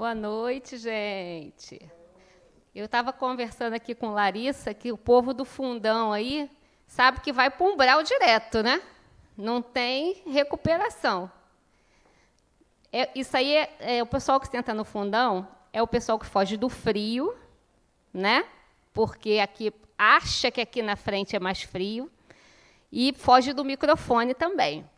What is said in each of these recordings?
Boa noite, gente. Eu estava conversando aqui com Larissa que o povo do fundão aí sabe que vai para o umbral direto, né? Não tem recuperação. Isso aí é o pessoal que senta no fundão, é o pessoal que foge do frio, né? Porque aqui acha que aqui na frente é mais frio, e foge do microfone também.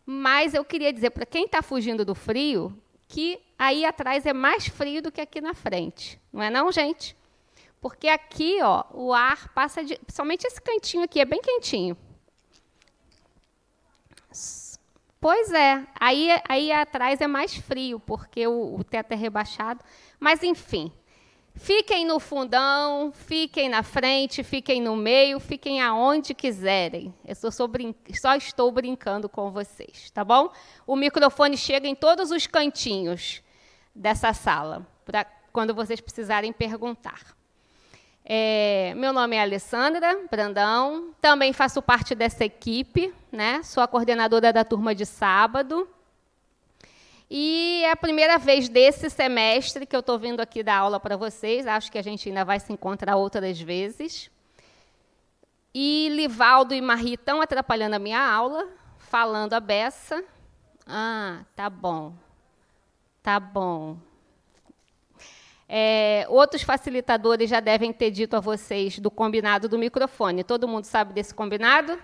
Mas eu queria dizer para quem está fugindo do frio que aí atrás é mais frio do que aqui na frente. Não é não, gente? Porque aqui, ó, o ar passa de... Principalmente esse cantinho aqui, é bem quentinho. Pois é, aí atrás é mais frio, porque o teto é rebaixado. Mas, enfim, fiquem no fundão, fiquem na frente, fiquem no meio, fiquem aonde quiserem. Eu só estou brincando com vocês, tá bom? O microfone chega em todos os cantinhos dessa sala, para quando vocês precisarem perguntar. Meu nome é Alessandra Brandão, também faço parte dessa equipe, né? Sou a coordenadora da turma de sábado. E é a primeira vez desse semestre que eu estou vindo aqui dar aula para vocês. Acho que a gente ainda vai se encontrar outras vezes. E Livaldo e Marie estão atrapalhando a minha aula, falando a beça. Ah, tá bom. Tá bom. Outros facilitadores já devem ter dito a vocês do combinado do microfone. Todo mundo sabe desse combinado?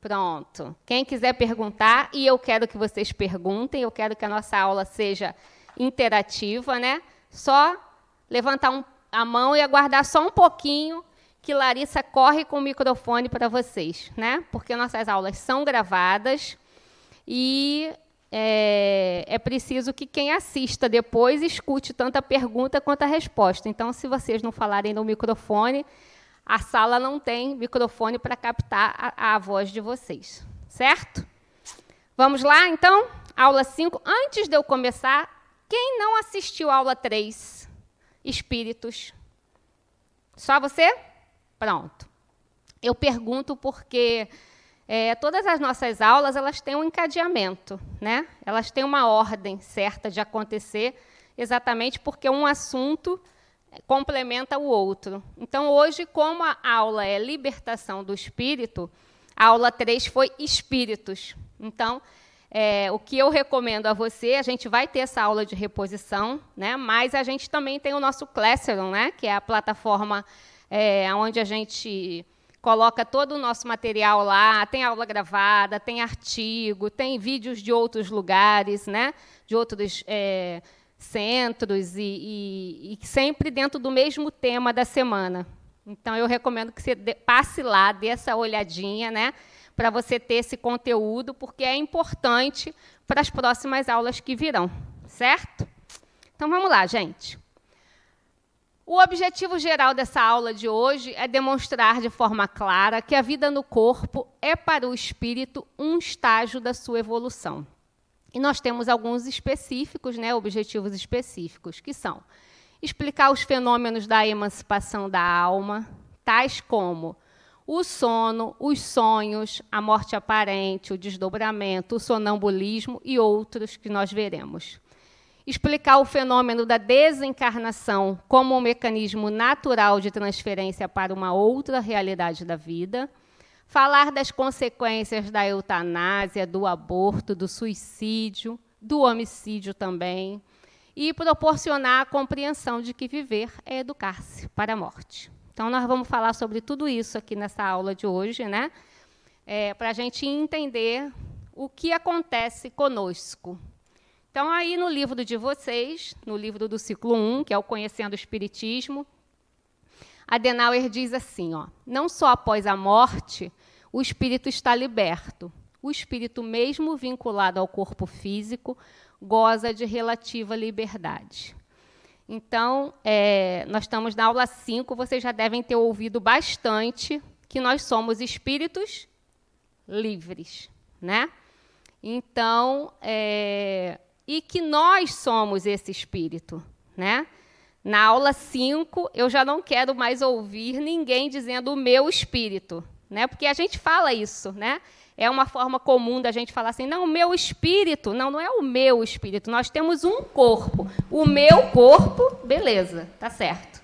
Pronto. Quem quiser perguntar, e eu quero que vocês perguntem, eu quero que a nossa aula seja interativa, né? Só levantar a mão e aguardar só um pouquinho que Larissa corre com o microfone para vocês, né? Porque nossas aulas são gravadas e é preciso que quem assista depois escute tanto a pergunta quanto a resposta. Então, se vocês não falarem no microfone, a sala não tem microfone para captar a voz de vocês, certo? Vamos lá, então? Aula 5. Antes de eu começar, quem não assistiu a aula 3? Espíritos. Só você? Pronto. Eu pergunto porque todas as nossas aulas elas têm um encadeamento, né? Elas têm uma ordem certa de acontecer, exatamente porque um assunto complementa o outro. Então, hoje, como a aula é libertação do espírito, a aula 3 foi espíritos. Então, o que eu recomendo a você, a gente vai ter essa aula de reposição, né? Mas a gente também tem o nosso Classroom, né? Que é a plataforma onde a gente coloca todo o nosso material lá, tem aula gravada, tem artigo, tem vídeos de outros lugares, né? De outros centros e sempre dentro do mesmo tema da semana. Então, eu recomendo que você passe lá, dê essa olhadinha, né, para você ter esse conteúdo, porque é importante para as próximas aulas que virão, certo? Então, vamos lá, gente. O objetivo geral dessa aula de hoje é demonstrar de forma clara que a vida no corpo é para o espírito um estágio da sua evolução. E nós temos alguns específicos, né, objetivos específicos, que são explicar os fenômenos da emancipação da alma, tais como o sono, os sonhos, a morte aparente, o desdobramento, o sonambulismo e outros que nós veremos. Explicar o fenômeno da desencarnação como um mecanismo natural de transferência para uma outra realidade da vida. Falar das consequências da eutanásia, do aborto, do suicídio, do homicídio também, e proporcionar a compreensão de que viver é educar-se para a morte. Então, nós vamos falar sobre tudo isso aqui nessa aula de hoje, né? Para a gente entender o que acontece conosco. Então, aí no livro de vocês, no livro do ciclo 1, que é o Conhecendo o Espiritismo, Adenauer diz assim, ó, não só após a morte o espírito está liberto, o espírito mesmo vinculado ao corpo físico goza de relativa liberdade. Então, nós estamos na aula 5, vocês já devem ter ouvido bastante que nós somos espíritos livres, né? Então, e que nós somos esse espírito, né? Na aula 5, eu já não quero mais ouvir ninguém dizendo o meu espírito, né? Porque a gente fala isso, né? É uma forma comum da gente falar assim, não, o meu espírito. Não, não é o meu espírito. Nós temos um corpo. O meu corpo, beleza, tá certo.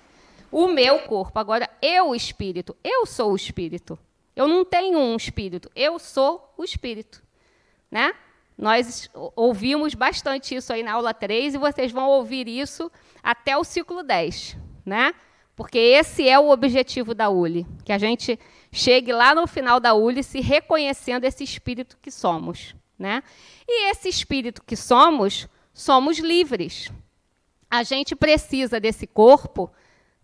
O meu corpo. Agora, eu, espírito. Eu sou o espírito. Eu não tenho um espírito. Eu sou o espírito, né? Nós ouvimos bastante isso aí na aula 3 e vocês vão ouvir isso até o ciclo 10, né? Porque esse é o objetivo da ULI, que a gente chegue lá no final da ULI se reconhecendo esse espírito que somos, né? E esse espírito que somos livres. A gente precisa desse corpo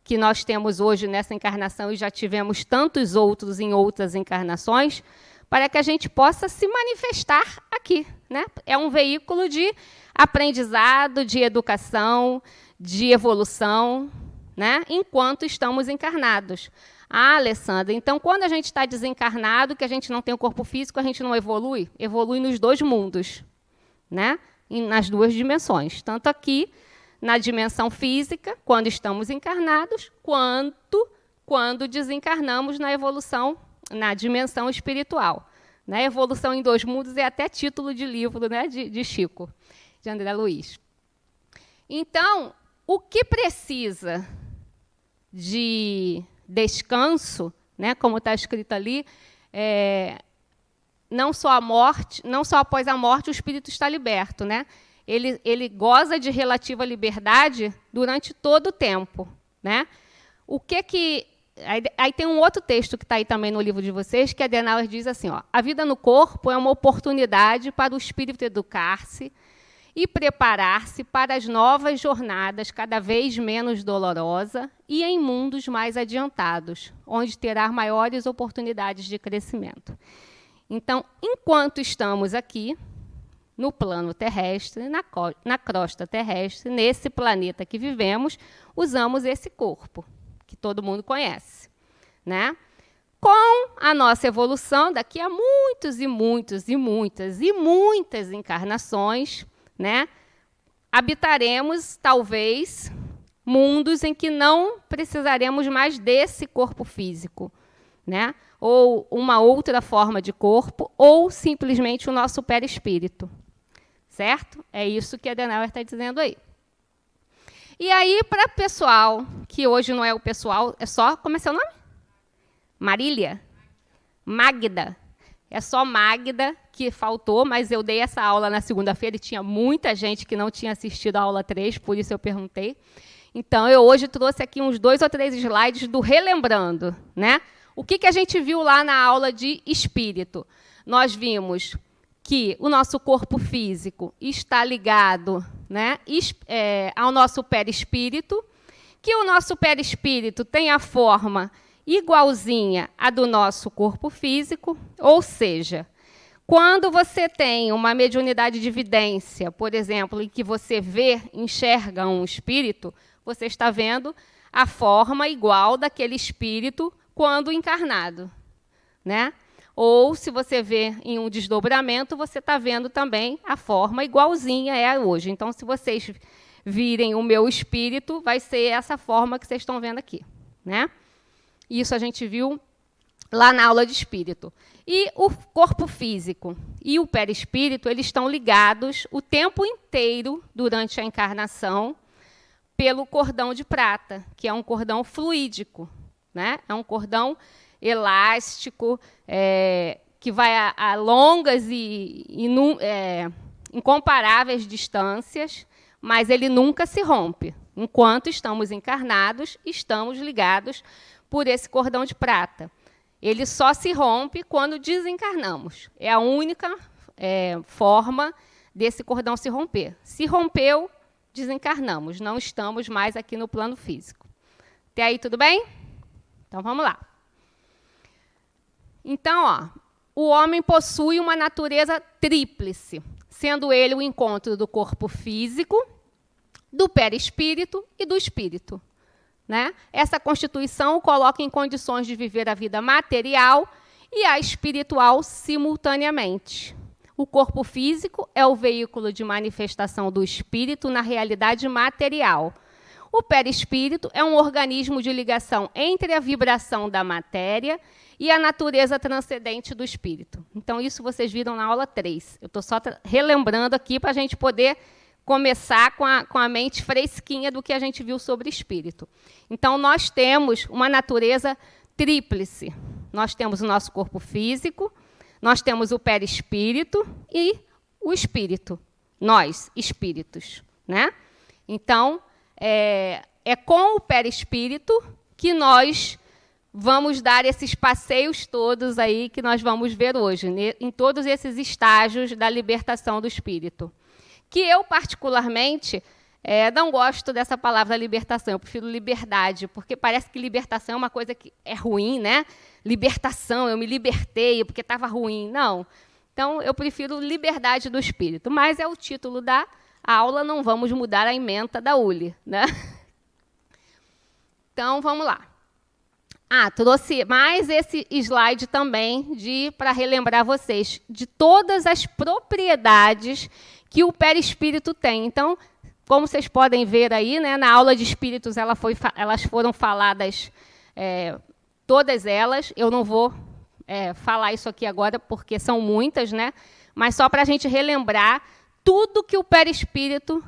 que nós temos hoje nessa encarnação e já tivemos tantos outros em outras encarnações, para que a gente possa se manifestar aqui, né? É um veículo de aprendizado, de educação, de evolução, né? Enquanto estamos encarnados. Ah, Alessandra, então quando a gente está desencarnado, que a gente não tem o corpo físico, a gente não evolui? Evolui nos dois mundos, né? Nas duas dimensões, tanto aqui na dimensão física, quando estamos encarnados, quanto quando desencarnamos na evolução, na dimensão espiritual. Né? Evolução em dois mundos é até título de livro, né? de Chico, de André Luiz. Então, o que precisa de descanso, né? Como está escrito ali, não só após a morte o espírito está liberto, né? Ele goza de relativa liberdade durante todo o tempo, né? O que aí tem um outro texto que está aí também no livro de vocês, que Adenauer diz assim, ó, a vida no corpo é uma oportunidade para o espírito educar-se e preparar-se para as novas jornadas cada vez menos dolorosa e em mundos mais adiantados, onde terá maiores oportunidades de crescimento. Então, enquanto estamos aqui, no plano terrestre, na crosta terrestre, nesse planeta que vivemos, usamos esse corpo, que todo mundo conhece, né? Com a nossa evolução, daqui a muitos e muitos e muitas e muitas encarnações, né, habitaremos, talvez, mundos em que não precisaremos mais desse corpo físico, né? Ou uma outra forma de corpo, ou simplesmente o nosso perispírito. Certo? É isso que a Adenauer está dizendo aí. E aí, para o pessoal, que hoje não é o pessoal, é só, como é seu nome? Marília? Magda. É só Magda que faltou, mas eu dei essa aula na segunda-feira e tinha muita gente que não tinha assistido a aula 3, por isso eu perguntei. Então, eu hoje trouxe aqui uns 2 ou 3 slides do Relembrando, né? O que a gente viu lá na aula de espírito? Nós vimos que o nosso corpo físico está ligado, né, ao nosso perispírito, que o nosso perispírito tem a forma igualzinha à do nosso corpo físico, ou seja, quando você tem uma mediunidade de vidência, por exemplo, em que você enxerga um espírito, você está vendo a forma igual daquele espírito quando encarnado, né? Ou, se você vê em um desdobramento, você está vendo também a forma igualzinha é hoje. Então, se vocês virem o meu espírito, vai ser essa forma que vocês estão vendo aqui, né? Isso a gente viu lá na aula de espírito. E o corpo físico e o perispírito, eles estão ligados o tempo inteiro, durante a encarnação, pelo cordão de prata, que é um cordão fluídico, né? É um cordão elástico, que vai a longas e incomparáveis distâncias, mas ele nunca se rompe. Enquanto estamos encarnados, estamos ligados por esse cordão de prata. Ele só se rompe quando desencarnamos. É a única forma desse cordão se romper. Se rompeu, desencarnamos. Não estamos mais aqui no plano físico. Até aí, tudo bem? Então, vamos lá. Então, ó, o homem possui uma natureza tríplice, sendo ele o encontro do corpo físico, do perispírito e do espírito, né? Essa constituição o coloca em condições de viver a vida material e a espiritual simultaneamente. O corpo físico é o veículo de manifestação do espírito na realidade material. O perispírito é um organismo de ligação entre a vibração da matéria e a natureza transcendente do espírito. Então, isso vocês viram na aula 3. Eu estou só relembrando aqui para a gente poder começar com a mente fresquinha do que a gente viu sobre espírito. Então, nós temos uma natureza tríplice. Nós temos o nosso corpo físico, nós temos o perispírito e o espírito. Nós, espíritos, né? Então, é com o perispírito que nós vamos dar esses passeios todos aí que nós vamos ver hoje, em todos esses estágios da libertação do espírito. Que eu, particularmente, não gosto dessa palavra libertação, eu prefiro liberdade, porque parece que libertação é uma coisa que é ruim, né? Libertação, eu me libertei porque estava ruim. Não. Então, eu prefiro liberdade do espírito, mas é o título da aula, não vamos mudar a ementa da ULI, né? Então, vamos lá. Trouxe mais esse slide também para relembrar vocês de todas as propriedades que o perispírito tem. Então, como vocês podem ver aí, né, na aula de espíritos elas foram faladas, todas elas. Eu não vou falar isso aqui agora, porque são muitas, né? Mas só para a gente relembrar tudo que o perispírito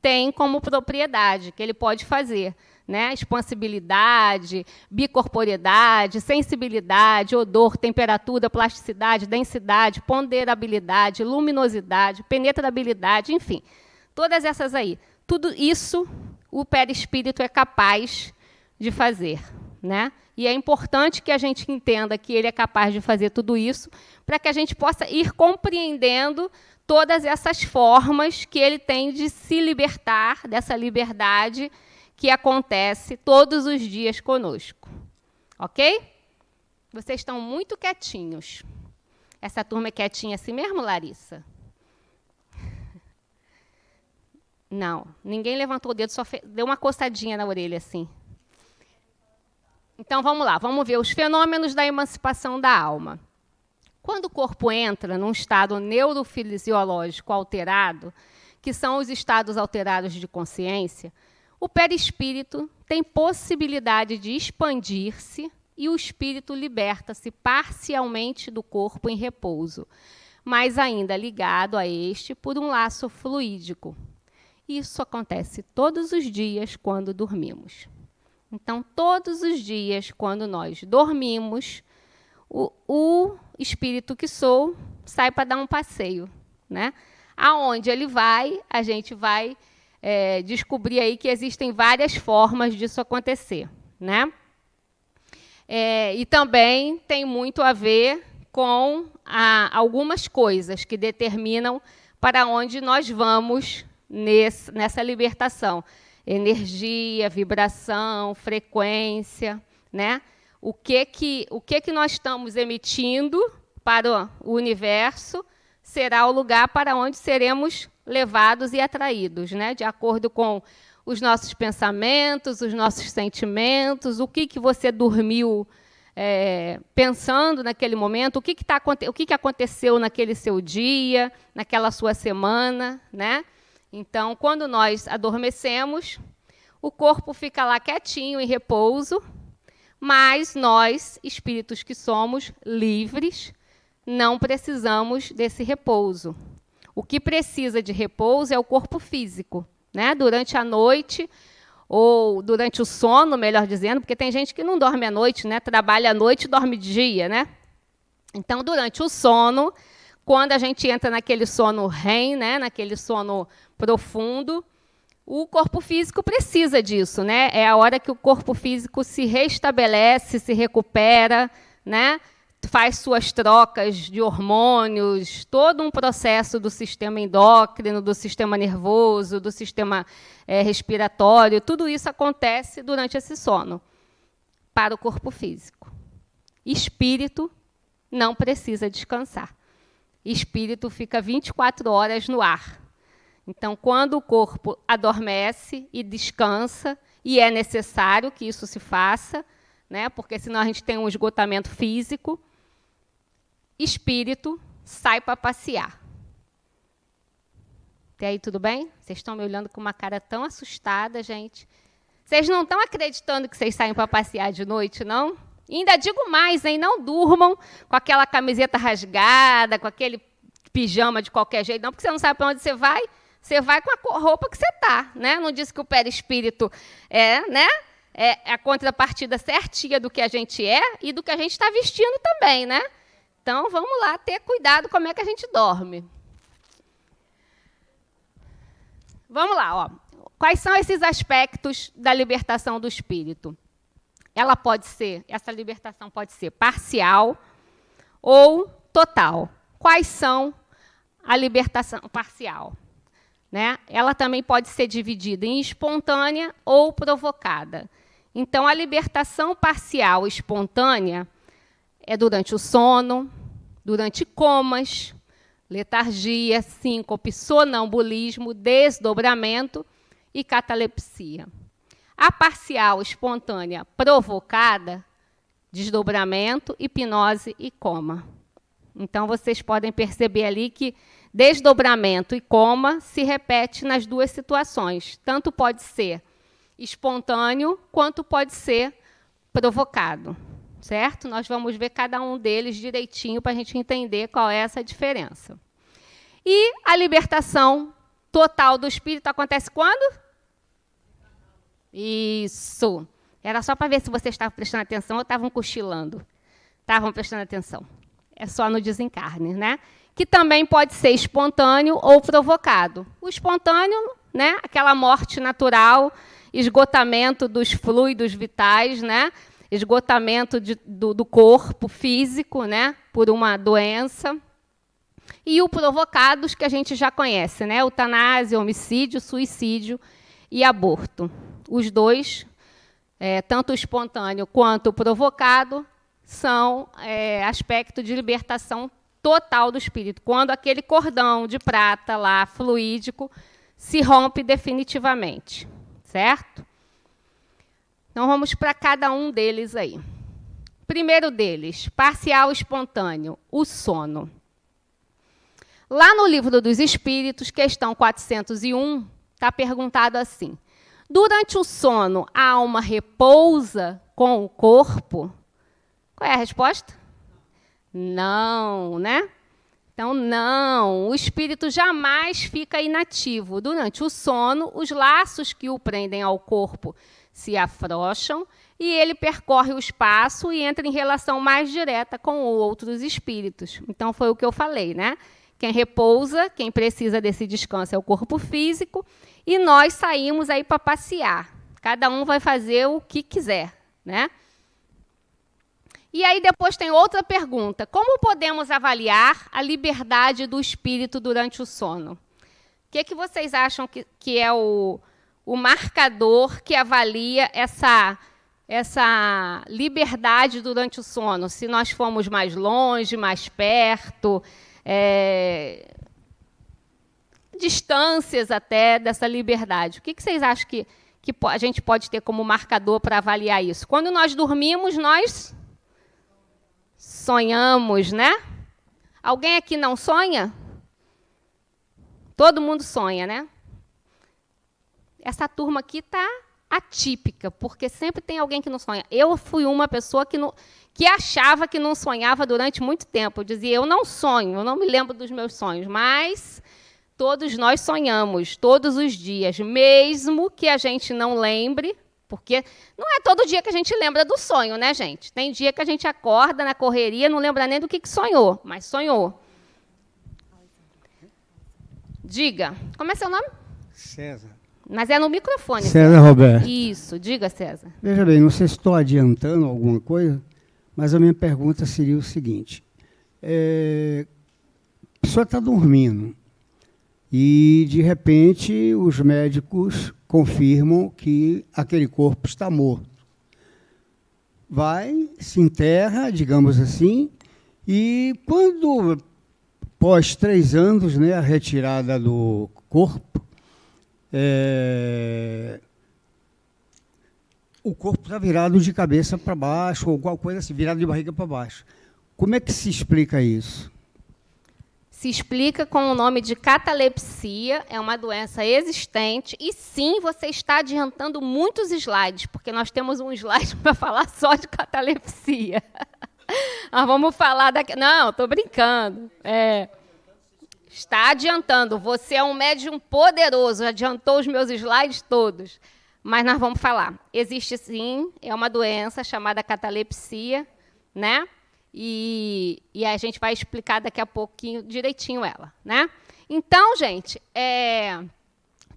tem como propriedade, que ele pode fazer. Né? Expansibilidade, bicorporidade, sensibilidade, odor, temperatura, plasticidade, densidade, ponderabilidade, luminosidade, penetrabilidade, enfim. Todas essas aí. Tudo isso o perispírito é capaz de fazer. Né? E é importante que a gente entenda que ele é capaz de fazer tudo isso para que a gente possa ir compreendendo todas essas formas que ele tem de se libertar dessa liberdade que acontece todos os dias conosco. Ok? Vocês estão muito quietinhos. Essa turma é quietinha assim mesmo, Larissa? Não, ninguém levantou o dedo, só deu uma coçadinha na orelha assim. Então, vamos lá, vamos ver os fenômenos da emancipação da alma. Quando o corpo entra num estado neurofisiológico alterado, que são os estados alterados de consciência, o perispírito tem possibilidade de expandir-se e o espírito liberta-se parcialmente do corpo em repouso, mas ainda ligado a este por um laço fluídico. Isso acontece todos os dias quando dormimos. Então, todos os dias, quando nós dormimos, o espírito que sou sai para dar um passeio. Né? Aonde ele vai, a gente vai descobrir aí que existem várias formas disso acontecer. Né? E também tem muito a ver com algumas coisas que determinam para onde nós vamos nessa libertação. Energia, vibração, frequência, né? O que nós estamos emitindo para o universo será o lugar para onde seremos levados e atraídos, né? De acordo com os nossos pensamentos, os nossos sentimentos, o que você dormiu pensando naquele momento, o que aconteceu naquele seu dia, naquela sua semana, né? Então, quando nós adormecemos, o corpo fica lá quietinho, em repouso, mas nós, espíritos que somos livres, não precisamos desse repouso. O que precisa de repouso é o corpo físico, né? Durante a noite, ou durante o sono, melhor dizendo, porque tem gente que não dorme à noite, né? Trabalha à noite e dorme de dia, né? Então, durante o sono, quando a gente entra naquele sono REM, né? Naquele sono profundo, o corpo físico precisa disso, né? É a hora que o corpo físico se restabelece, se recupera, né? Faz suas trocas de hormônios, todo um processo do sistema endócrino, do sistema nervoso, do sistema respiratório, tudo isso acontece durante esse sono, para o corpo físico. Espírito não precisa descansar. Espírito fica 24 horas no ar. Então, quando o corpo adormece e descansa, e é necessário que isso se faça, né, porque senão a gente tem um esgotamento físico, espírito sai para passear. Até aí tudo bem? Vocês estão me olhando com uma cara tão assustada, gente. Vocês não estão acreditando que vocês saem para passear de noite, não? E ainda digo mais, hein? Não durmam com aquela camiseta rasgada, com aquele pijama de qualquer jeito, não, porque você não sabe para onde você vai. Você vai com a roupa que você está, né? Não disse que o perispírito né? É a contrapartida certinha do que a gente é e do que a gente está vestindo também, né? Então, vamos lá ter cuidado como é que a gente dorme. Vamos lá, ó. Quais são esses aspectos da libertação do espírito? Essa libertação pode ser parcial ou total. Quais são a libertação parcial? Né? Ela também pode ser dividida em espontânea ou provocada. Então, a libertação parcial espontânea é durante o sono, durante comas, letargia, síncope, sonambulismo, desdobramento e catalepsia. A parcial espontânea provocada, desdobramento, hipnose e coma. Então, vocês podem perceber ali que desdobramento e coma se repete nas duas situações. Tanto pode ser espontâneo, quanto pode ser provocado. Certo? Nós vamos ver cada um deles direitinho para a gente entender qual é essa diferença. E a libertação total do espírito acontece quando? Isso. Era só para ver se vocês estavam prestando atenção ou estavam cochilando. Estavam prestando atenção. É só no desencarne, né? Que também pode ser espontâneo ou provocado. O espontâneo, né? Aquela morte natural, esgotamento dos fluidos vitais, né? Esgotamento do corpo físico, né? Por uma doença. E o provocados, que a gente já conhece, né? Eutanásia, homicídio, suicídio e aborto. Os dois, tanto o espontâneo quanto o provocado, são aspecto de libertação total do espírito, quando aquele cordão de prata lá, fluídico, se rompe definitivamente, certo? Então, vamos para cada um deles aí. Primeiro deles, parcial espontâneo, o sono. Lá no Livro dos Espíritos, questão 401, está perguntado assim: durante o sono, a alma repousa com o corpo? Qual é a resposta? Não, né? Então, não. O espírito jamais fica inativo. Durante o sono, os laços que o prendem ao corpo se afrouxam e ele percorre o espaço e entra em relação mais direta com outros espíritos. Então, foi o que eu falei, né? Quem repousa, quem precisa desse descanso é o corpo físico, e nós saímos aí para passear. Cada um vai fazer o que quiser, né? E aí depois tem outra pergunta: como podemos avaliar a liberdade do espírito durante o sono? O que vocês acham que é o marcador que avalia essa liberdade durante o sono? Se nós formos mais longe, mais perto, distâncias até dessa liberdade. O que vocês acham que a gente pode ter como marcador para avaliar isso? Quando nós dormimos, nós sonhamos, né? Alguém aqui não sonha? Todo mundo sonha, né? Essa turma aqui está atípica, porque sempre tem alguém que não sonha. Eu fui uma pessoa que achava que não sonhava durante muito tempo. Eu dizia, eu não sonho, eu não me lembro dos meus sonhos, mas todos nós sonhamos, todos os dias, mesmo que a gente não lembre, porque não é todo dia que a gente lembra do sonho, né, gente? Tem dia que a gente acorda na correria, não lembra nem do que sonhou, mas sonhou. Diga, como é seu nome? César. Mas é no microfone. César Roberto. Isso, diga, César. Veja bem, não sei se estou adiantando alguma coisa, mas a minha pergunta seria o seguinte. A pessoa está dormindo e, de repente, os médicos confirmam que aquele corpo está morto. Vai, se enterra, digamos assim, e quando, após 3 anos, né, a retirada do corpo, o corpo está virado de cabeça para baixo, ou qualquer coisa assim, virado de barriga para baixo. Como é que se explica isso? se explica com o nome de catalepsia, é uma doença existente, e sim, você está adiantando muitos slides, porque nós temos um slide para falar só de catalepsia. Nós vamos falar daqui... Não, estou brincando. Está adiantando. Você é um médium poderoso, adiantou os meus slides todos. Mas nós vamos falar. Existe, sim, é uma doença chamada catalepsia, né? E a gente vai explicar daqui a pouquinho direitinho ela, né? Então, gente,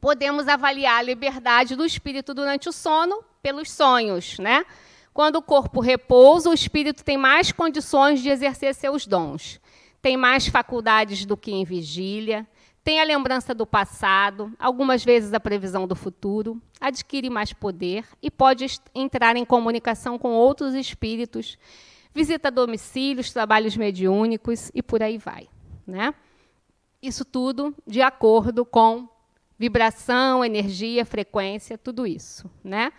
podemos avaliar a liberdade do espírito durante o sono pelos sonhos, né? Quando o corpo repousa, o espírito tem mais condições de exercer seus dons. Tem mais faculdades do que em vigília, tem a lembrança do passado, algumas vezes a previsão do futuro, adquire mais poder e pode entrar em comunicação com outros espíritos, visita domicílios, trabalhos mediúnicos e por aí vai, né? Isso tudo de acordo com vibração, energia, frequência, tudo isso, né?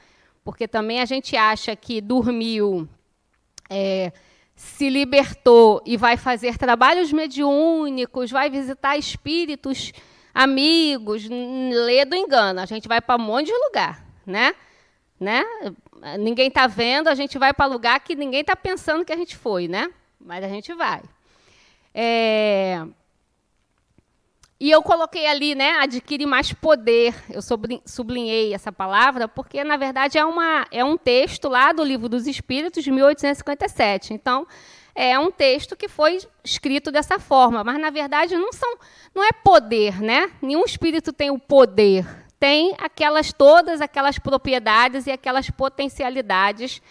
Porque também a gente acha que dormiu, se libertou e vai fazer trabalhos mediúnicos, vai visitar espíritos amigos, lê do engano. A gente vai para um monte de lugar, né? Ninguém está vendo, a gente vai para lugar que ninguém está pensando que a gente foi, né? Mas a gente vai. E eu coloquei ali, né, adquire mais poder. Eu sublinhei essa palavra porque, na verdade, é um texto lá do Livro dos Espíritos, de 1857. Então, é um texto que foi escrito dessa forma, mas, na verdade, não é poder, né? Nenhum espírito tem o poder. Tem todas aquelas propriedades e aquelas potencialidades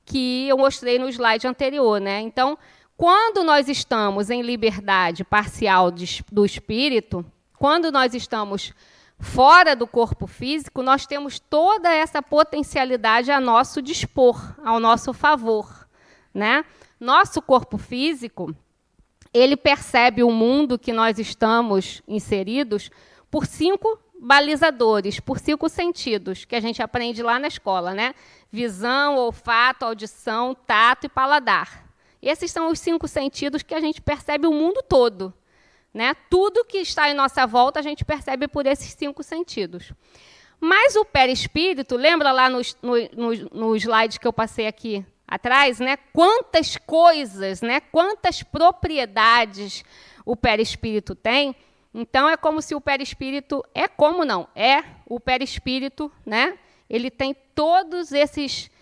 que eu mostrei no slide anterior, né? Então, quando nós estamos em liberdade parcial do espírito, quando nós estamos fora do corpo físico, nós temos toda essa potencialidade a nosso dispor, ao nosso favor, né? Nosso corpo físico, ele percebe o mundo que nós estamos inseridos por 5 balizadores, por 5 sentidos, que a gente aprende lá na escola, né? Visão, olfato, audição, tato e paladar. Esses são os 5 sentidos que a gente percebe o mundo todo, né? Tudo que está em nossa volta a gente percebe por esses 5 sentidos. Mas o perispírito, lembra lá no slide que eu passei aqui atrás, né? Quantas coisas, né? Quantas propriedades o perispírito tem? Então, é como se o perispírito... o perispírito, né? Ele tem todos esses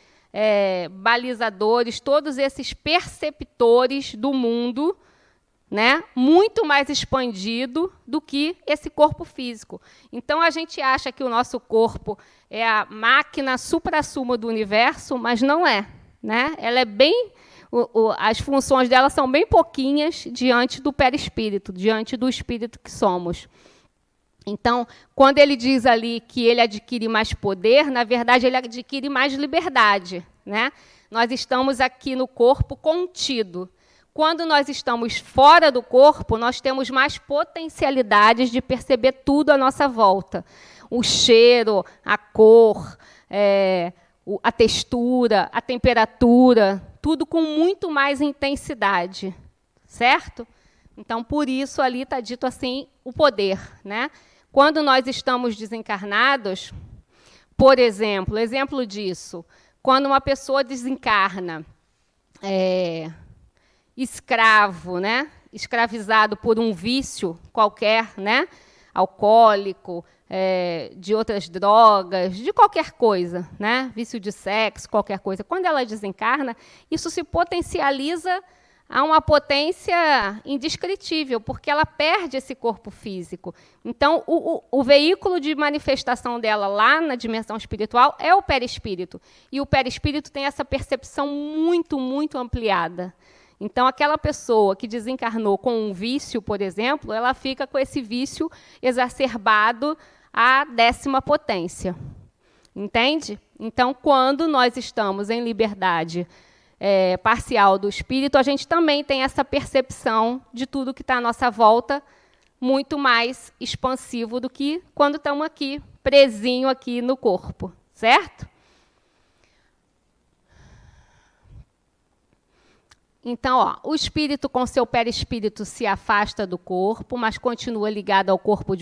balizadores, todos esses perceptores do mundo, né? Muito mais expandido do que esse corpo físico. Então, a gente acha que o nosso corpo é a máquina suprassumo do universo, mas não é, né? Ela é bem... as funções dela são bem pouquinhas diante do perispírito, diante do espírito que somos. Então, quando ele diz ali que ele adquire mais poder, na verdade, ele adquire mais liberdade, né? Nós estamos aqui no corpo contido. Quando nós estamos fora do corpo, nós temos mais potencialidades de perceber tudo à nossa volta. O cheiro, a cor, a textura, a temperatura, tudo com muito mais intensidade, certo? Então, por isso, ali está dito assim, o poder, né? Quando nós estamos desencarnados, por exemplo disso, quando uma pessoa desencarna escravo, né? Escravizado por um vício qualquer, né? Alcoólico, de outras drogas, de qualquer coisa, né? Vício de sexo, qualquer coisa. Quando ela desencarna, isso se potencializa a uma potência indescritível, porque ela perde esse corpo físico. Então, o veículo de manifestação dela lá na dimensão espiritual é o perispírito. E o perispírito tem essa percepção muito, muito ampliada. Então, aquela pessoa que desencarnou com um vício, por exemplo, ela fica com esse vício exacerbado à 10ª potência. Entende? Então, quando nós estamos em liberdade parcial do espírito, a gente também tem essa percepção de tudo que está à nossa volta, muito mais expansivo do que quando estamos aqui, presinho aqui no corpo, certo? Então, ó, o espírito com seu perispírito se afasta do corpo, mas continua ligado ao corpo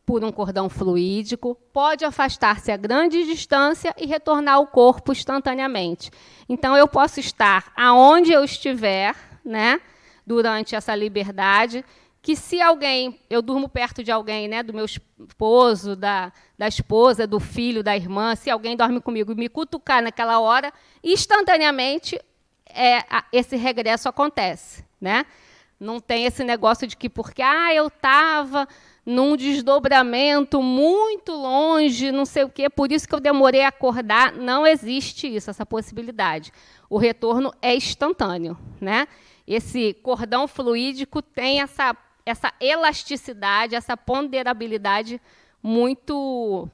por um cordão fluídico, pode afastar-se a grande distância e retornar ao corpo instantaneamente. Então, eu posso estar aonde eu estiver, né, durante essa liberdade, que se alguém, eu durmo perto de alguém, né, do meu esposo, da esposa, do filho, da irmã, se alguém dorme comigo e me cutucar naquela hora, instantaneamente esse regresso acontece, né? Não tem esse negócio de que porque eu estava num desdobramento muito longe, não sei o quê, por isso que eu demorei a acordar. Não existe isso, essa possibilidade. O retorno é instantâneo, né? Esse cordão fluídico tem essa elasticidade, essa ponderabilidade muito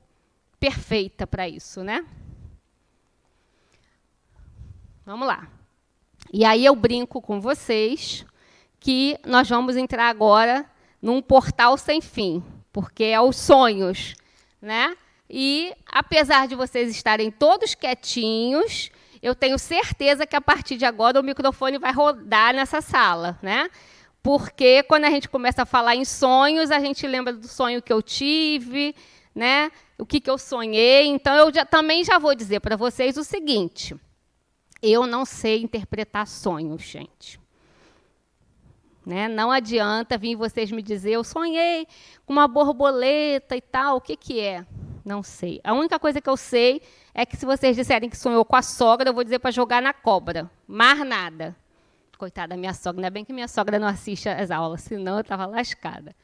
perfeita para isso, né? Vamos lá. E aí eu brinco com vocês que nós vamos entrar agora num portal sem fim, porque é os sonhos, né? E, apesar de vocês estarem todos quietinhos, eu tenho certeza que, a partir de agora, o microfone vai rodar nessa sala, né? Porque, quando a gente começa a falar em sonhos, a gente lembra do sonho que eu tive, né? O que eu sonhei. Então, eu também já vou dizer para vocês o seguinte: eu não sei interpretar sonhos, gente. Né? Não adianta vir vocês me dizer, eu sonhei com uma borboleta e tal, o que é? Não sei. A única coisa que eu sei é que, se vocês disserem que sonhou com a sogra, eu vou dizer para jogar na cobra. Mais nada. Coitada da minha sogra, ainda bem que minha sogra não assiste às aulas, senão eu estava lascada.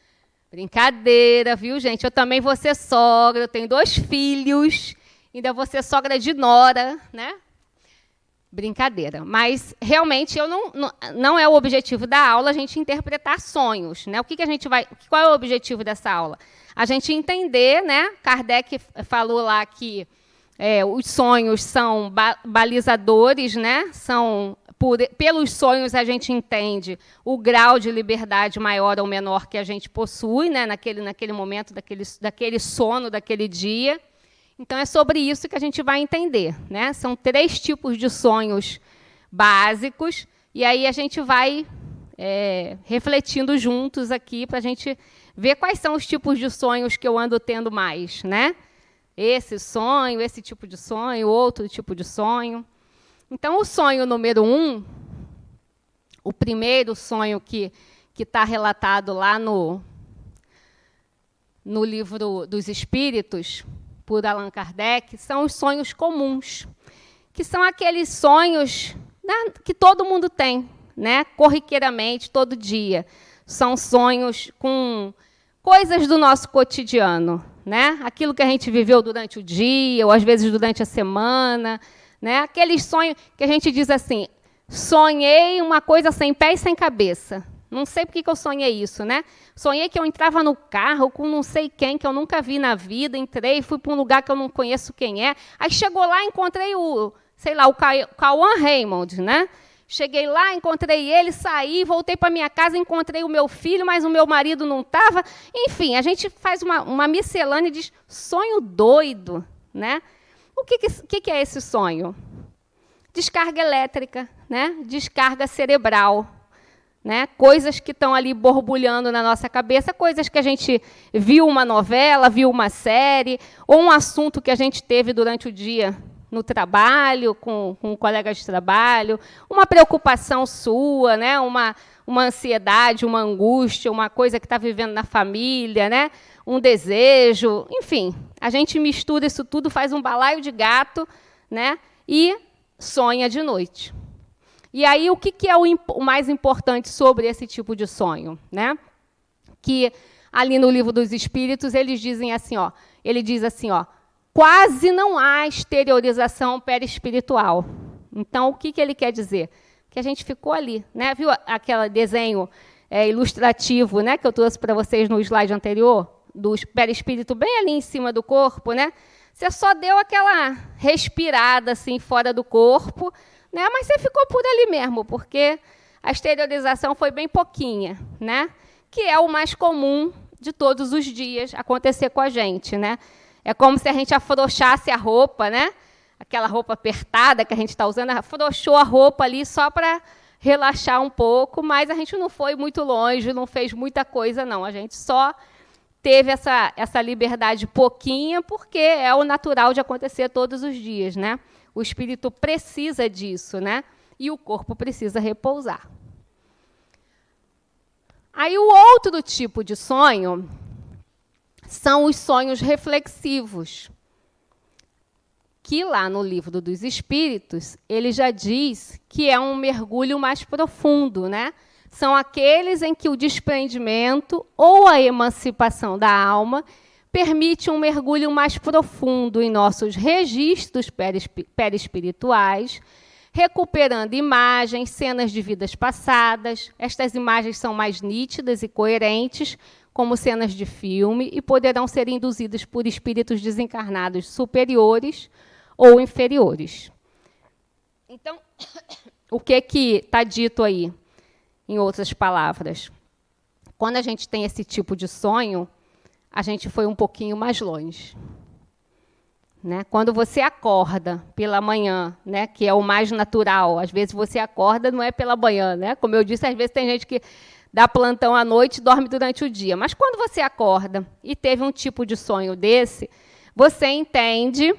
Brincadeira, viu, gente? Eu também vou ser sogra, eu tenho 2 filhos, ainda vou ser sogra de nora, né? Brincadeira. Mas, realmente, não é o objetivo da aula a gente interpretar sonhos, né? Qual é o objetivo dessa aula? A gente entender, né? Kardec falou lá que os sonhos são balizadores, né? Pelos sonhos a gente entende o grau de liberdade maior ou menor que a gente possui, né? naquele momento, daquele sono, daquele dia. Então, é sobre isso que a gente vai entender, né? São 3 tipos de sonhos básicos, e aí a gente vai refletindo juntos aqui para a gente ver quais são os tipos de sonhos que eu ando tendo mais, né? Esse sonho, esse tipo de sonho, outro tipo de sonho. Então, o sonho número 1, o primeiro sonho que está relatado lá no Livro dos Espíritos, por Allan Kardec, são os sonhos comuns, que são aqueles sonhos, né, que todo mundo tem, né, corriqueiramente, todo dia. São sonhos com coisas do nosso cotidiano, né? Aquilo que a gente viveu durante o dia, ou às vezes durante a semana, né? Aqueles sonhos que a gente diz assim, sonhei uma coisa sem pé e sem cabeça. Não sei por que eu sonhei isso, né? Sonhei que eu entrava no carro com não sei quem, que eu nunca vi na vida, entrei, fui para um lugar que eu não conheço quem é. Aí chegou lá, encontrei o Cauã Raymond, né? Cheguei lá, encontrei ele, saí, voltei para minha casa, encontrei o meu filho, mas o meu marido não estava. Enfim, a gente faz uma miscelânea de sonho doido, né? O que é esse sonho? Descarga elétrica, né? Descarga cerebral. Né? Coisas que estão ali borbulhando na nossa cabeça, coisas que a gente viu uma novela, viu uma série, ou um assunto que a gente teve durante o dia no trabalho, com colegas de trabalho, uma preocupação sua, né? uma ansiedade, uma angústia, uma coisa que está vivendo na família, né? Um desejo, enfim. A gente mistura isso tudo, faz um balaio de gato, né? E sonha de noite. E aí, o que é o mais importante sobre esse tipo de sonho, né? Que ali no Livro dos Espíritos ele diz assim, quase não há exteriorização perispiritual. Então, o que ele quer dizer? Que a gente ficou ali, né? Viu aquele desenho ilustrativo, né, que eu trouxe para vocês no slide anterior, do perispírito bem ali em cima do corpo, né? Você só deu aquela respirada assim fora do corpo, né? Mas você ficou por ali mesmo, porque a exteriorização foi bem pouquinha, né? Que é o mais comum de todos os dias acontecer com a gente, né? É como se a gente afrouxasse a roupa, né? aquela roupa apertada que a gente está usando, afrouxou a roupa ali só para relaxar um pouco, mas a gente não foi muito longe, não fez muita coisa, não. A gente só teve essa liberdade pouquinha, porque é o natural de acontecer todos os dias, né? O espírito precisa disso, né? E o corpo precisa repousar. Aí o outro tipo de sonho são os sonhos reflexivos, que lá no Livro dos Espíritos, ele já diz que é um mergulho mais profundo, né? São aqueles em que o desprendimento ou a emancipação da alma permite um mergulho mais profundo em nossos registros perispirituais, recuperando imagens, cenas de vidas passadas. Estas imagens são mais nítidas e coerentes, como cenas de filme, e poderão ser induzidas por espíritos desencarnados superiores ou inferiores. Então, o que está dito aí, em outras palavras? Quando a gente tem esse tipo de sonho, a gente foi um pouquinho mais longe. Né? Quando você acorda pela manhã, né, que é o mais natural, às vezes você acorda, não é pela manhã, né? Como eu disse, às vezes tem gente que dá plantão à noite e dorme durante o dia. Mas quando você acorda e teve um tipo de sonho desse, você entende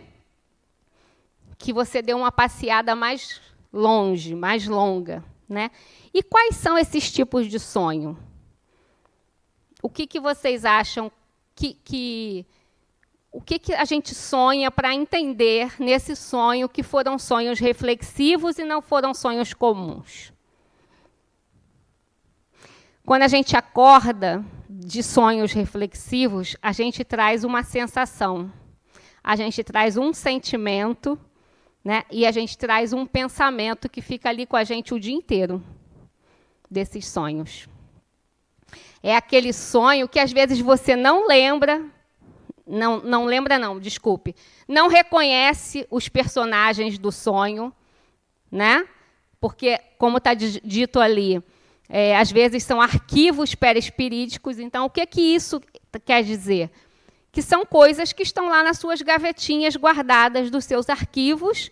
que você deu uma passeada mais longe, mais longa. Né? E quais são esses tipos de sonho? O que vocês acham o que a gente sonha para entender nesse sonho que foram sonhos reflexivos e não foram sonhos comuns? Quando a gente acorda de sonhos reflexivos, a gente traz uma sensação, a gente traz um sentimento, né? E a gente traz um pensamento que fica ali com a gente o dia inteiro, desses sonhos. É aquele sonho que, às vezes, você não lembra, não reconhece os personagens do sonho, né? Porque, como está dito ali, às vezes são arquivos perispiríticos. Então, o que isso quer dizer? Que são coisas que estão lá nas suas gavetinhas guardadas dos seus arquivos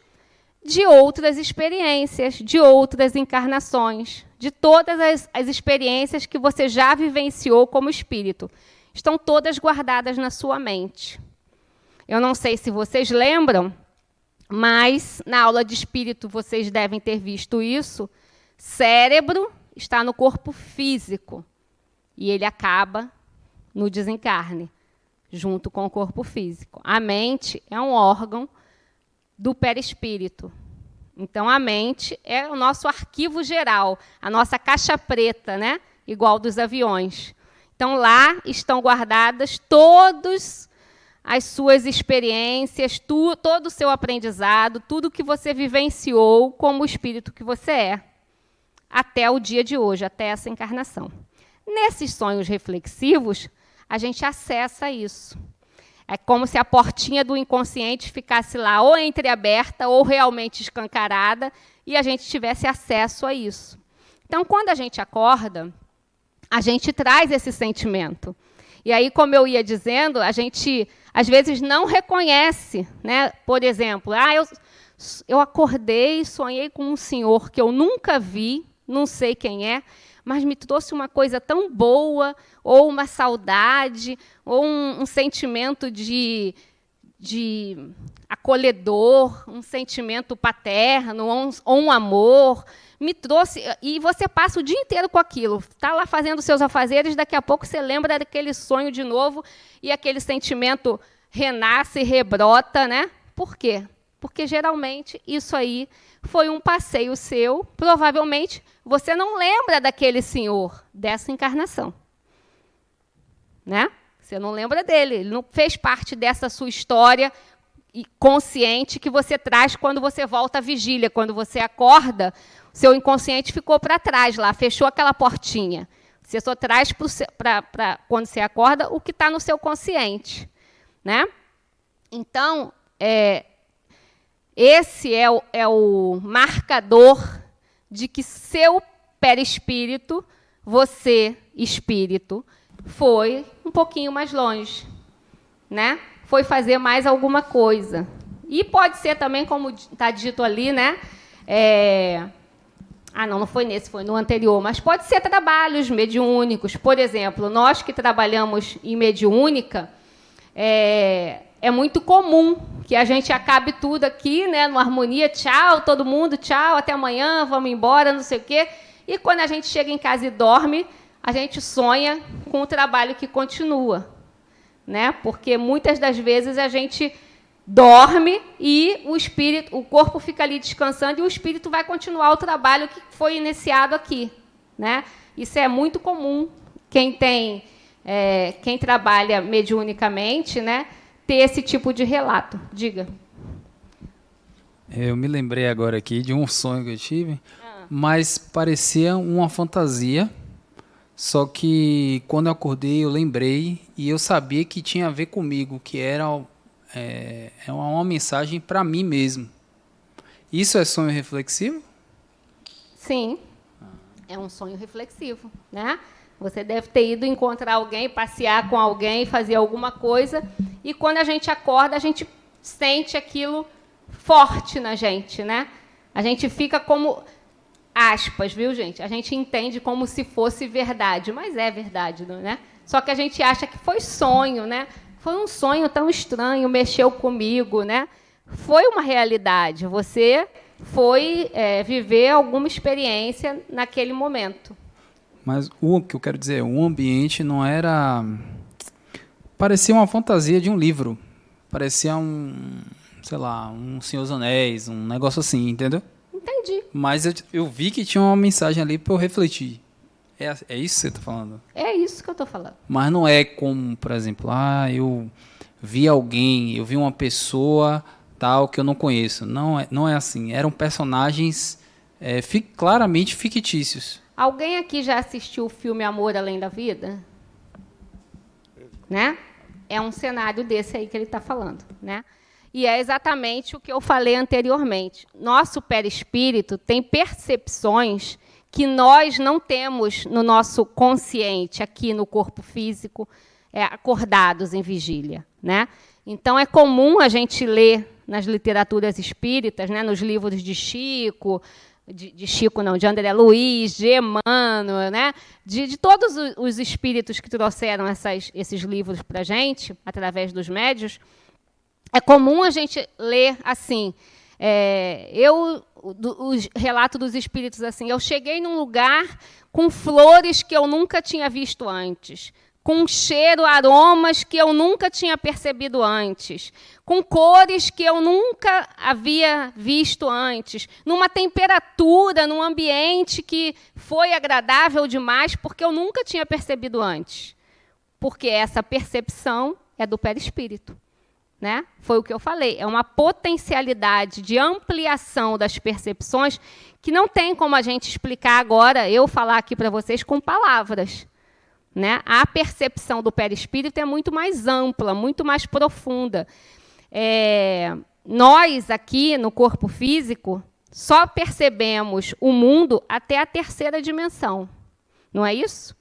de outras experiências, de outras encarnações, de todas as experiências que você já vivenciou como espírito. Estão todas guardadas na sua mente. Eu não sei se vocês lembram, mas na aula de espírito vocês devem ter visto isso. Cérebro está no corpo físico e ele acaba no desencarne, junto com o corpo físico. A mente é um órgão do perispírito. Então, a mente é o nosso arquivo geral, a nossa caixa preta, né? Igual dos aviões. Então, lá estão guardadas todas as suas experiências, todo o seu aprendizado, tudo que você vivenciou como o espírito que você é, até o dia de hoje, até essa encarnação. Nesses sonhos reflexivos, a gente acessa isso. É como se a portinha do inconsciente ficasse lá ou entreaberta ou realmente escancarada e a gente tivesse acesso a isso. Então, quando a gente acorda, a gente traz esse sentimento. E aí, como eu ia dizendo, a gente, às vezes, não reconhece. Né? Por exemplo, eu acordei e sonhei com um senhor que eu nunca vi, não sei quem é, mas me trouxe uma coisa tão boa, ou uma saudade, ou um sentimento de acolhedor, um sentimento paterno, ou um amor. Me trouxe, e você passa o dia inteiro com aquilo. Está lá fazendo seus afazeres, daqui a pouco você lembra daquele sonho de novo, e aquele sentimento renasce e rebrota. Né? Por quê? Porque, geralmente, isso aí foi um passeio seu, provavelmente você não lembra daquele senhor, dessa encarnação. Né? Você não lembra dele, ele não fez parte dessa sua história consciente que você traz quando você volta à vigília. Quando você acorda, seu inconsciente ficou para trás lá, fechou aquela portinha. Você só traz para quando você acorda o que está no seu consciente. Né? Então, esse é o marcador de que seu perispírito, você, espírito, foi um pouquinho mais longe, né? Foi fazer mais alguma coisa. E pode ser também, como está dito ali, né? Não foi nesse, foi no anterior, mas pode ser trabalhos mediúnicos. Por exemplo, nós que trabalhamos em mediúnica, é muito comum que a gente acabe tudo aqui, né, numa harmonia, tchau, todo mundo, tchau, até amanhã, vamos embora, não sei o quê. E quando a gente chega em casa e dorme, a gente sonha com o trabalho que continua, né? Porque muitas das vezes a gente dorme e o corpo fica ali descansando e o espírito vai continuar o trabalho que foi iniciado aqui, né? Isso é muito comum. Quem trabalha mediunicamente, né, ter esse tipo de relato. Diga. Eu me lembrei agora aqui de um sonho que eu tive, mas parecia uma fantasia. Só que quando eu acordei, eu lembrei e eu sabia que tinha a ver comigo, que era uma mensagem para mim mesmo. Isso é sonho reflexivo? Sim, é um sonho reflexivo, né? Você deve ter ido encontrar alguém, passear com alguém, fazer alguma coisa, e quando a gente acorda, a gente sente aquilo forte na gente, né? A gente fica como... aspas, viu, gente? A gente entende como se fosse verdade, mas é verdade, não é? Só que a gente acha que foi sonho, né? Foi um sonho tão estranho, mexeu comigo, né? Foi uma realidade. Você foi viver alguma experiência naquele momento. Mas o que eu quero dizer, o ambiente não era... Parecia uma fantasia de um livro. Parecia um Senhor dos Anéis, um negócio assim, entendeu? Entendi. Mas eu vi que tinha uma mensagem ali para eu refletir. É isso que você está falando? É isso que eu estou falando. Mas não é como, por exemplo, eu vi alguém, eu vi uma pessoa tal que eu não conheço. Não é assim. Eram personagens claramente fictícios. Alguém aqui já assistiu o filme Amor Além da Vida? Né? É um cenário desse aí que ele está falando, né? E é exatamente o que eu falei anteriormente. Nosso perispírito tem percepções que nós não temos no nosso consciente, aqui no corpo físico, acordados em vigília, né? Então, é comum a gente ler nas literaturas espíritas, né, nos livros de Chico, de André Luiz, de Emmanuel, né, de todos os espíritos que trouxeram esses livros para a gente, através dos médiuns. É comum a gente ler assim, o relato dos espíritos assim, eu cheguei num lugar com flores que eu nunca tinha visto antes, com cheiro, aromas que eu nunca tinha percebido antes, com cores que eu nunca havia visto antes, numa temperatura, num ambiente que foi agradável demais, porque eu nunca tinha percebido antes. Porque essa percepção é do perispírito. Né? Foi o que eu falei, é uma potencialidade de ampliação das percepções que não tem como a gente explicar agora, eu falar aqui para vocês com palavras. Né? A percepção do perispírito é muito mais ampla, muito mais profunda. Nós, aqui no corpo físico, só percebemos o mundo até a terceira dimensão. Não é isso?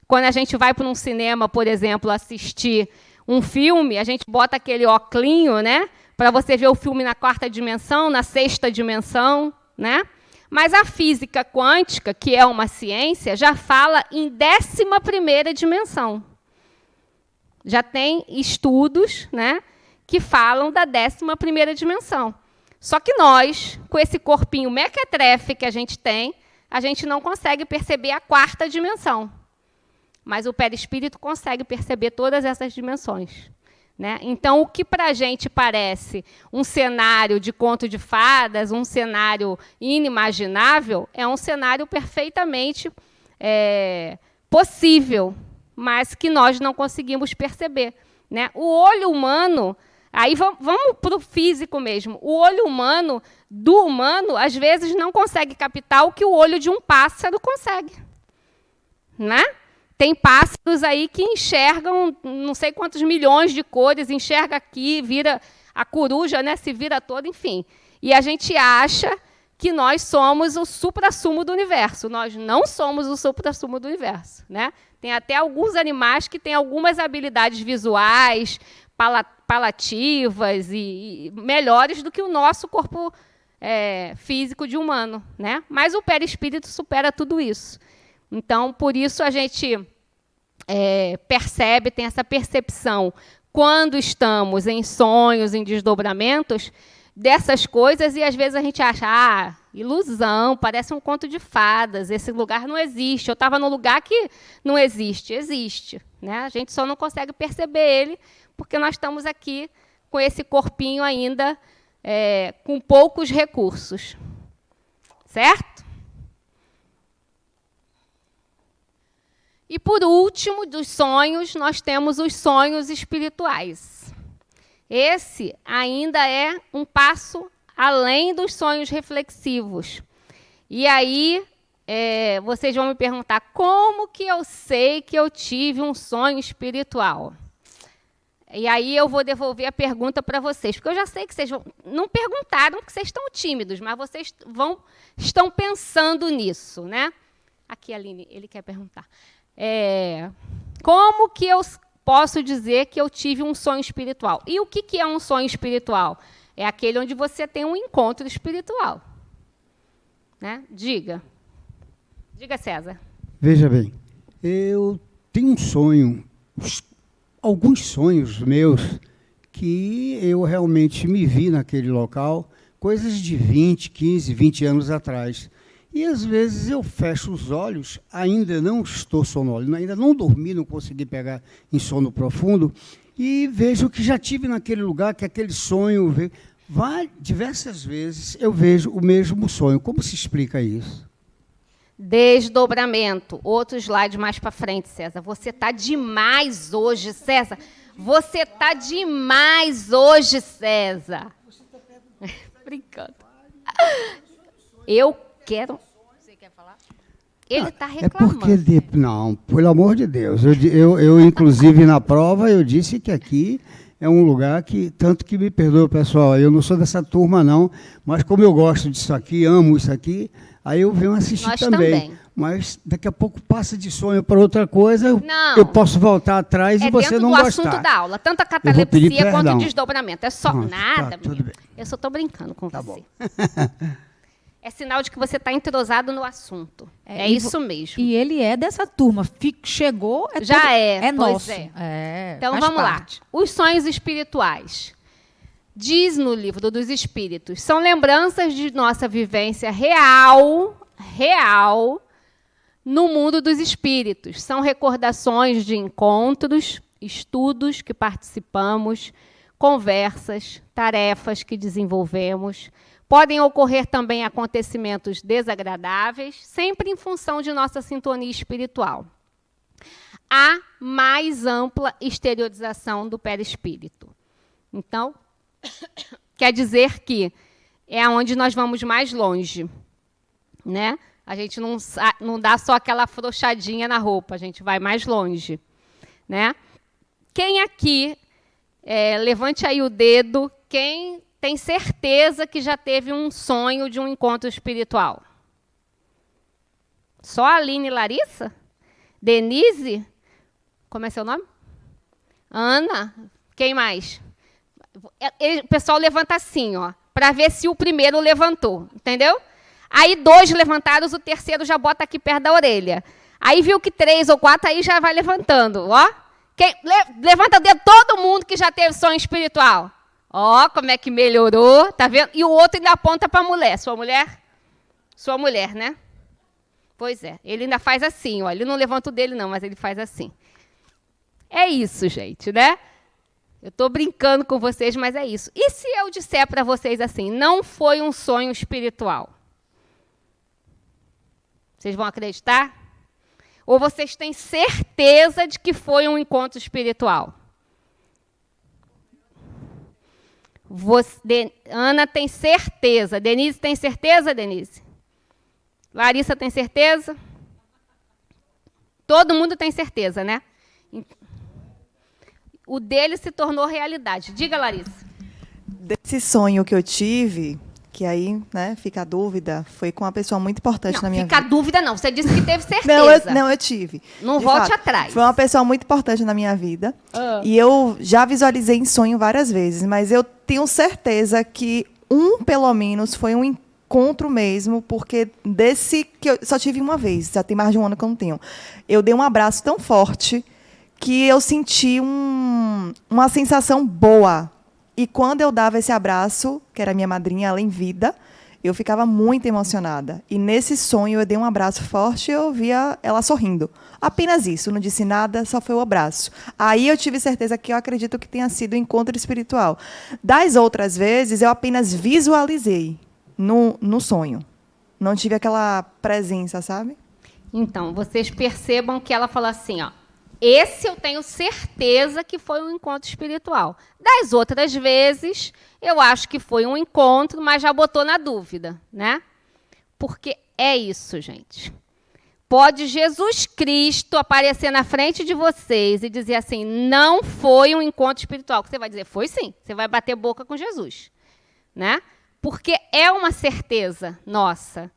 Quando a gente vai para um cinema, por exemplo, assistir um filme, a gente bota aquele óculinho, né, para você ver o filme na quarta dimensão, na sexta dimensão, né? Mas a física quântica, que é uma ciência, já fala em 11ª dimensão. Já tem estudos, né, que falam da 11ª dimensão. Só que nós, com esse corpinho mequetrefe que a gente tem, a gente não consegue perceber a 4ª dimensão. Mas o perispírito consegue perceber todas essas dimensões. Né? Então, o que para a gente parece um cenário de conto de fadas, um cenário inimaginável, é um cenário perfeitamente possível, mas que nós não conseguimos perceber. Né? O olho humano, aí vamos para o físico mesmo, o olho humano, às vezes, não consegue captar o que o olho de um pássaro consegue. Né? Tem pássaros aí que enxergam não sei quantos milhões de cores, enxerga aqui, vira a coruja, né, se vira toda, enfim. E a gente acha que nós somos o suprassumo do universo. Nós não somos o suprassumo do universo. Né? Tem até alguns animais que têm algumas habilidades visuais, apelativas e melhores do que o nosso corpo físico de humano, né? Mas o perispírito supera tudo isso. Então, por isso a gente percebe, tem essa percepção, quando estamos em sonhos, em desdobramentos, dessas coisas, e às vezes a gente acha, ilusão, parece um conto de fadas, esse lugar não existe, eu estava num lugar que não existe. Existe, né? A gente só não consegue perceber ele, porque nós estamos aqui com esse corpinho ainda com poucos recursos. Certo? E, por último, dos sonhos, nós temos os sonhos espirituais. Esse ainda é um passo além dos sonhos reflexivos. E aí, vocês vão me perguntar, como que eu sei que eu tive um sonho espiritual? E aí eu vou devolver a pergunta para vocês, porque eu já sei que vocês não perguntaram, porque vocês estão tímidos, mas vocês estão pensando nisso, né? Aqui, Aline, ele quer perguntar. Como que eu posso dizer que eu tive um sonho espiritual? E o que é um sonho espiritual? É aquele onde você tem um encontro espiritual. Né? Diga, César. Veja bem, eu tenho um sonho, alguns sonhos meus, que eu realmente me vi naquele local, coisas de 20, 15, 20 anos atrás. E, às vezes, eu fecho os olhos, ainda não estou sonolento, ainda não dormi, não consegui pegar em sono profundo, e vejo que já tive naquele lugar, que aquele sonho... Diversas vezes eu vejo o mesmo sonho. Como se explica isso? Desdobramento. Outro slide mais para frente, César. Você está demais hoje, César. Você está demais hoje, César. Brincando. Eu quero... Você quer falar? Ele está reclamando. É porque... Não, pelo amor de Deus. Eu, inclusive, na prova, eu disse que aqui é um lugar que... Tanto que me perdoe, pessoal, eu não sou dessa turma, não, mas como eu gosto disso aqui, amo isso aqui, aí eu venho assistir também. Mas daqui a pouco passa de sonho para outra coisa, eu posso voltar atrás e você não gostar. É dentro do assunto da aula, tanto a catalepsia quanto o desdobramento. É só nada, tudo bem. Eu só estou brincando com você. Bom. É sinal de que você está entrosado no assunto. É isso mesmo. E ele é dessa turma. Chegou, já é nosso. Então, vamos lá. Os sonhos espirituais. Diz no livro dos Espíritos, são lembranças de nossa vivência real, no mundo dos espíritos. São recordações de encontros, estudos que participamos, conversas, tarefas que desenvolvemos. Podem ocorrer também acontecimentos desagradáveis, sempre em função de nossa sintonia espiritual. Há mais ampla exteriorização do perispírito. Então, quer dizer que é onde nós vamos mais longe, né? A gente não dá só aquela afrouxadinha na roupa, a gente vai mais longe, né? Quem aqui, levante aí o dedo, quem tem certeza que já teve um sonho de um encontro espiritual? Só a Aline e Larissa? Denise? Como é seu nome? Ana? Quem mais? O pessoal levanta assim, ó, para ver se o primeiro levantou, entendeu? Aí 2 levantados, o terceiro já bota aqui perto da orelha. Aí viu que 3 ou 4, aí já vai levantando, ó. Levanta o dedo todo mundo que já teve sonho espiritual. Ó, como é que melhorou, tá vendo? E o outro ainda aponta para a mulher. Sua mulher? Sua mulher, né? Pois é, ele ainda faz assim, ó. Ele não levanta o dele, não, mas ele faz assim. É isso, gente, né? Eu estou brincando com vocês, mas é isso. E se eu disser para vocês assim, não foi um sonho espiritual? Vocês vão acreditar? Ou vocês têm certeza de que foi um encontro espiritual? Ana tem certeza. Denise tem certeza, Denise? Larissa tem certeza? Todo mundo tem certeza, né? O dele se tornou realidade. Diga, Larissa. Desse sonho que eu tive, que aí, né, fica a dúvida, foi com uma pessoa muito importante Não, na minha fica a vida. dúvida não. Você disse que teve certeza. Não, eu tive. Não De volte fato, atrás. Foi uma pessoa muito importante na minha vida. Ah. E eu já visualizei em sonho várias vezes, mas eu tenho certeza que pelo menos, foi um encontro mesmo, porque desse que eu só tive uma vez, já tem mais de um ano que eu não tenho. Eu dei um abraço tão forte que eu senti uma sensação boa. E quando eu dava esse abraço, que era minha madrinha, ela em vida, eu ficava muito emocionada. E nesse sonho eu dei um abraço forte e eu via ela sorrindo. Apenas isso, não disse nada, só foi o abraço. Aí eu tive certeza que eu acredito que tenha sido um encontro espiritual. Das outras vezes, eu apenas visualizei no sonho. Não tive aquela presença, sabe? Então, vocês percebam que ela falou assim, ó. Esse eu tenho certeza que foi um encontro espiritual. Das outras vezes, eu acho que foi um encontro, mas já botou na dúvida, né? Porque é isso, gente. Pode Jesus Cristo aparecer na frente de vocês e dizer assim, não foi um encontro espiritual. Você vai dizer, foi sim. Você vai bater boca com Jesus, né? Porque é uma certeza nossa.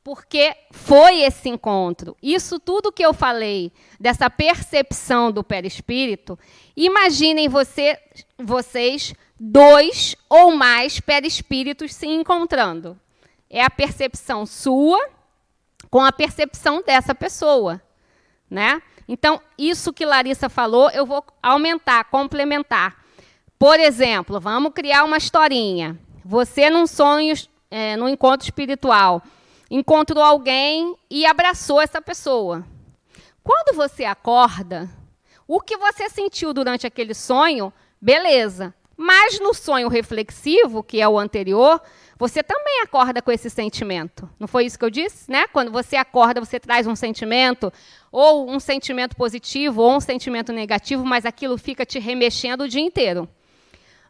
Porque foi esse encontro. Isso tudo que eu falei, dessa percepção do perispírito, imaginem vocês 2 ou mais perispíritos se encontrando. É a percepção sua com a percepção dessa pessoa, né? Então, isso que Larissa falou, eu vou aumentar, complementar. Por exemplo, vamos criar uma historinha. Você, num sonho, num encontro espiritual, encontrou alguém e abraçou essa pessoa. Quando você acorda, o que você sentiu durante aquele sonho, beleza. Mas no sonho reflexivo, que é o anterior, você também acorda com esse sentimento. Não foi isso que eu disse, né? Quando você acorda, você traz um sentimento, ou um sentimento positivo, ou um sentimento negativo, mas aquilo fica te remexendo o dia inteiro.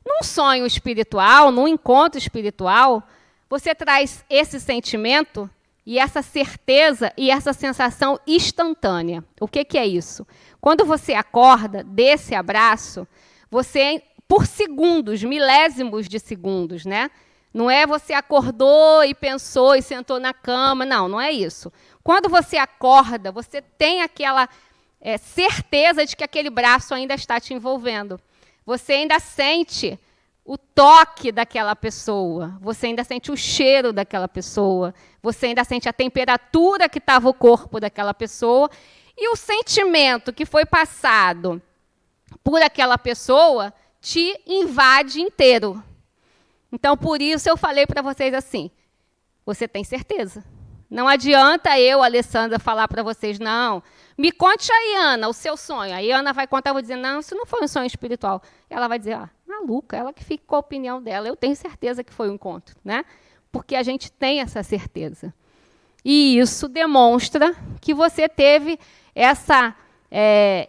Num sonho espiritual, num encontro espiritual, você traz esse sentimento e essa certeza e essa sensação instantânea. O que é isso? Quando você acorda desse abraço, você, por segundos, milésimos de segundos, né? Não é você acordou e pensou e sentou na cama, não é isso. Quando você acorda, você tem aquela certeza de que aquele braço ainda está te envolvendo. Você ainda sente o toque daquela pessoa, você ainda sente o cheiro daquela pessoa, você ainda sente a temperatura que estava o corpo daquela pessoa, e o sentimento que foi passado por aquela pessoa te invade inteiro. Então, por isso eu falei para vocês assim, você tem certeza. Não adianta eu, Alessandra, falar para vocês, não, me conte aí, Ana, o seu sonho. Aí a Ana vai contar, eu vou dizer, não, isso não foi um sonho espiritual. Ela vai dizer, maluca, ela que fica com a opinião dela. Eu tenho certeza que foi um encontro, né? Porque a gente tem essa certeza. E isso demonstra que você teve essa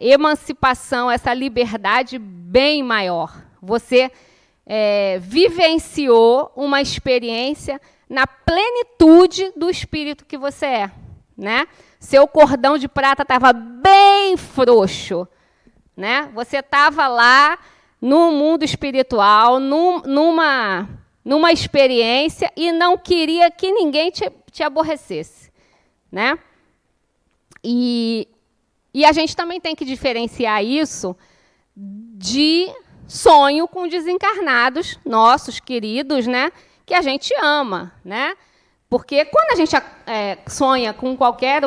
emancipação, essa liberdade bem maior. Você vivenciou uma experiência na plenitude do espírito que você é, né? Seu cordão de prata estava bem frouxo, né? Você estava lá no mundo espiritual, numa experiência e não queria que ninguém te aborrecesse, né? E a gente também tem que diferenciar isso de sonho com desencarnados nossos queridos, né? Que a gente ama, né? Porque quando a gente sonha com qualquer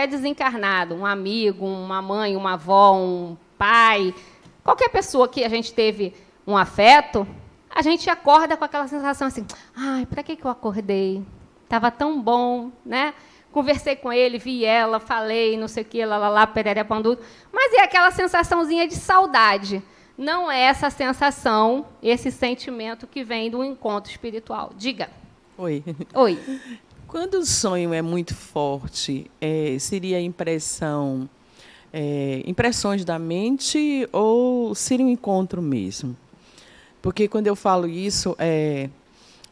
desencarnado, um amigo, uma mãe, uma avó, um pai, qualquer pessoa que a gente teve um afeto, a gente acorda com aquela sensação assim, ai, para que eu acordei? Estava tão bom, né? Conversei com ele, vi ela, falei, não sei o que, lá, pereré, pandu. Mas é aquela sensaçãozinha de saudade. Não é essa sensação, esse sentimento que vem do encontro espiritual. Diga. Oi. Oi. Quando o sonho é muito forte, seria impressões da mente ou seria um encontro mesmo? Porque quando eu falo isso,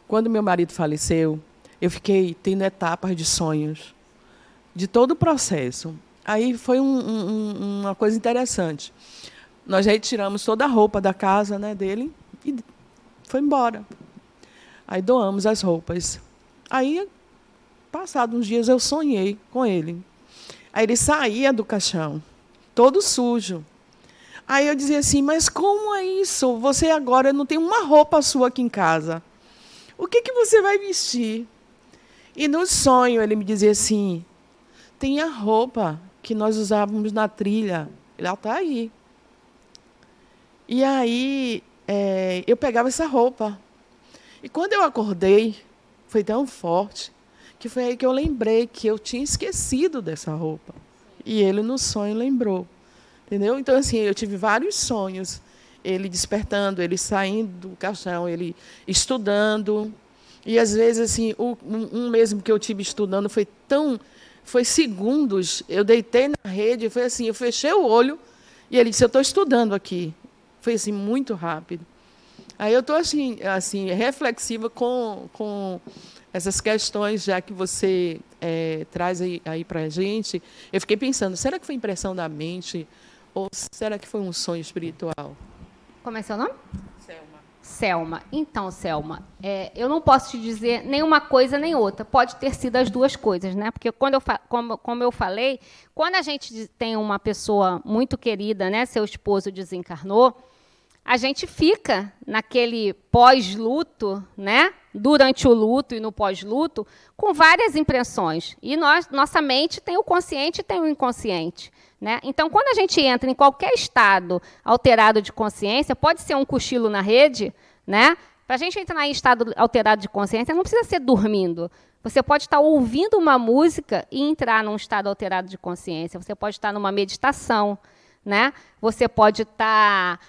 quando meu marido faleceu, eu fiquei tendo etapas de sonhos, de todo o processo. Aí foi uma coisa interessante. Nós retiramos toda a roupa da casa, né, dele e foi embora. Aí doamos as roupas. Aí, passados uns dias, eu sonhei com ele. Aí ele saía do caixão, todo sujo. Aí eu dizia assim, mas como é isso? Você agora não tem uma roupa sua aqui em casa. O que você vai vestir? E no sonho ele me dizia assim, tem a roupa que nós usávamos na trilha, ela está aí. E aí eu pegava essa roupa. E quando eu acordei, foi tão forte, que foi aí que eu lembrei que eu tinha esquecido dessa roupa. E ele, no sonho, lembrou. Entendeu? Então, assim, eu tive vários sonhos. Ele despertando, ele saindo do caixão, ele estudando. E, às vezes, assim, um mesmo que eu tive estudando foi segundos. Eu deitei na rede, foi assim, eu fechei o olho e ele disse, eu estou estudando aqui. Foi, assim, muito rápido. Aí eu estou, assim, reflexiva com essas questões, já que você traz aí para a gente. Eu fiquei pensando, será que foi impressão da mente ou será que foi um sonho espiritual? Como é seu nome? Selma. Selma. Então, Selma, eu não posso te dizer nem uma coisa nem outra. Pode ter sido as duas coisas, né? Porque, como eu falei, quando a gente tem uma pessoa muito querida, né, seu esposo desencarnou, a gente fica naquele pós-luto, né? Durante o luto e no pós-luto, com várias impressões. E nossa mente tem o consciente e tem o inconsciente. Né? Então, quando a gente entra em qualquer estado alterado de consciência, pode ser um cochilo na rede, né? Para a gente entrar em estado alterado de consciência, não precisa ser dormindo. Você pode estar ouvindo uma música e entrar num estado alterado de consciência. Você pode estar numa meditação, né? Você pode estar...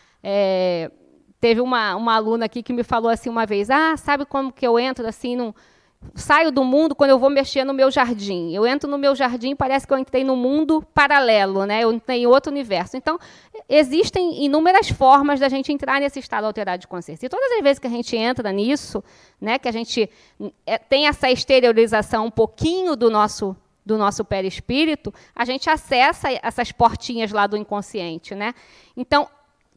teve uma aluna aqui que me falou assim uma vez, sabe como que eu entro assim, saio do mundo quando eu vou mexer no meu jardim. Eu entro no meu jardim e parece que eu entrei num mundo paralelo, né? Eu entrei em outro universo. Então, existem inúmeras formas da gente entrar nesse estado alterado de consciência. E todas as vezes que a gente entra nisso, né, que a gente tem essa exteriorização um pouquinho do nosso perispírito, a gente acessa essas portinhas lá do inconsciente, né? Então,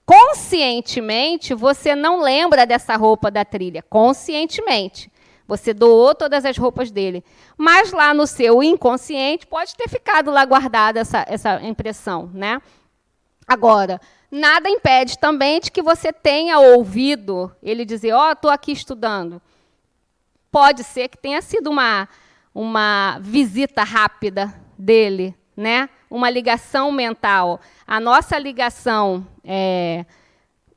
conscientemente, você não lembra dessa roupa da trilha. Conscientemente. Você doou todas as roupas dele. Mas lá no seu inconsciente pode ter ficado lá guardada essa impressão, né? Agora, nada impede também de que você tenha ouvido ele dizer, estou aqui estudando. Pode ser que tenha sido uma visita rápida dele, né? Uma ligação mental. A nossa ligação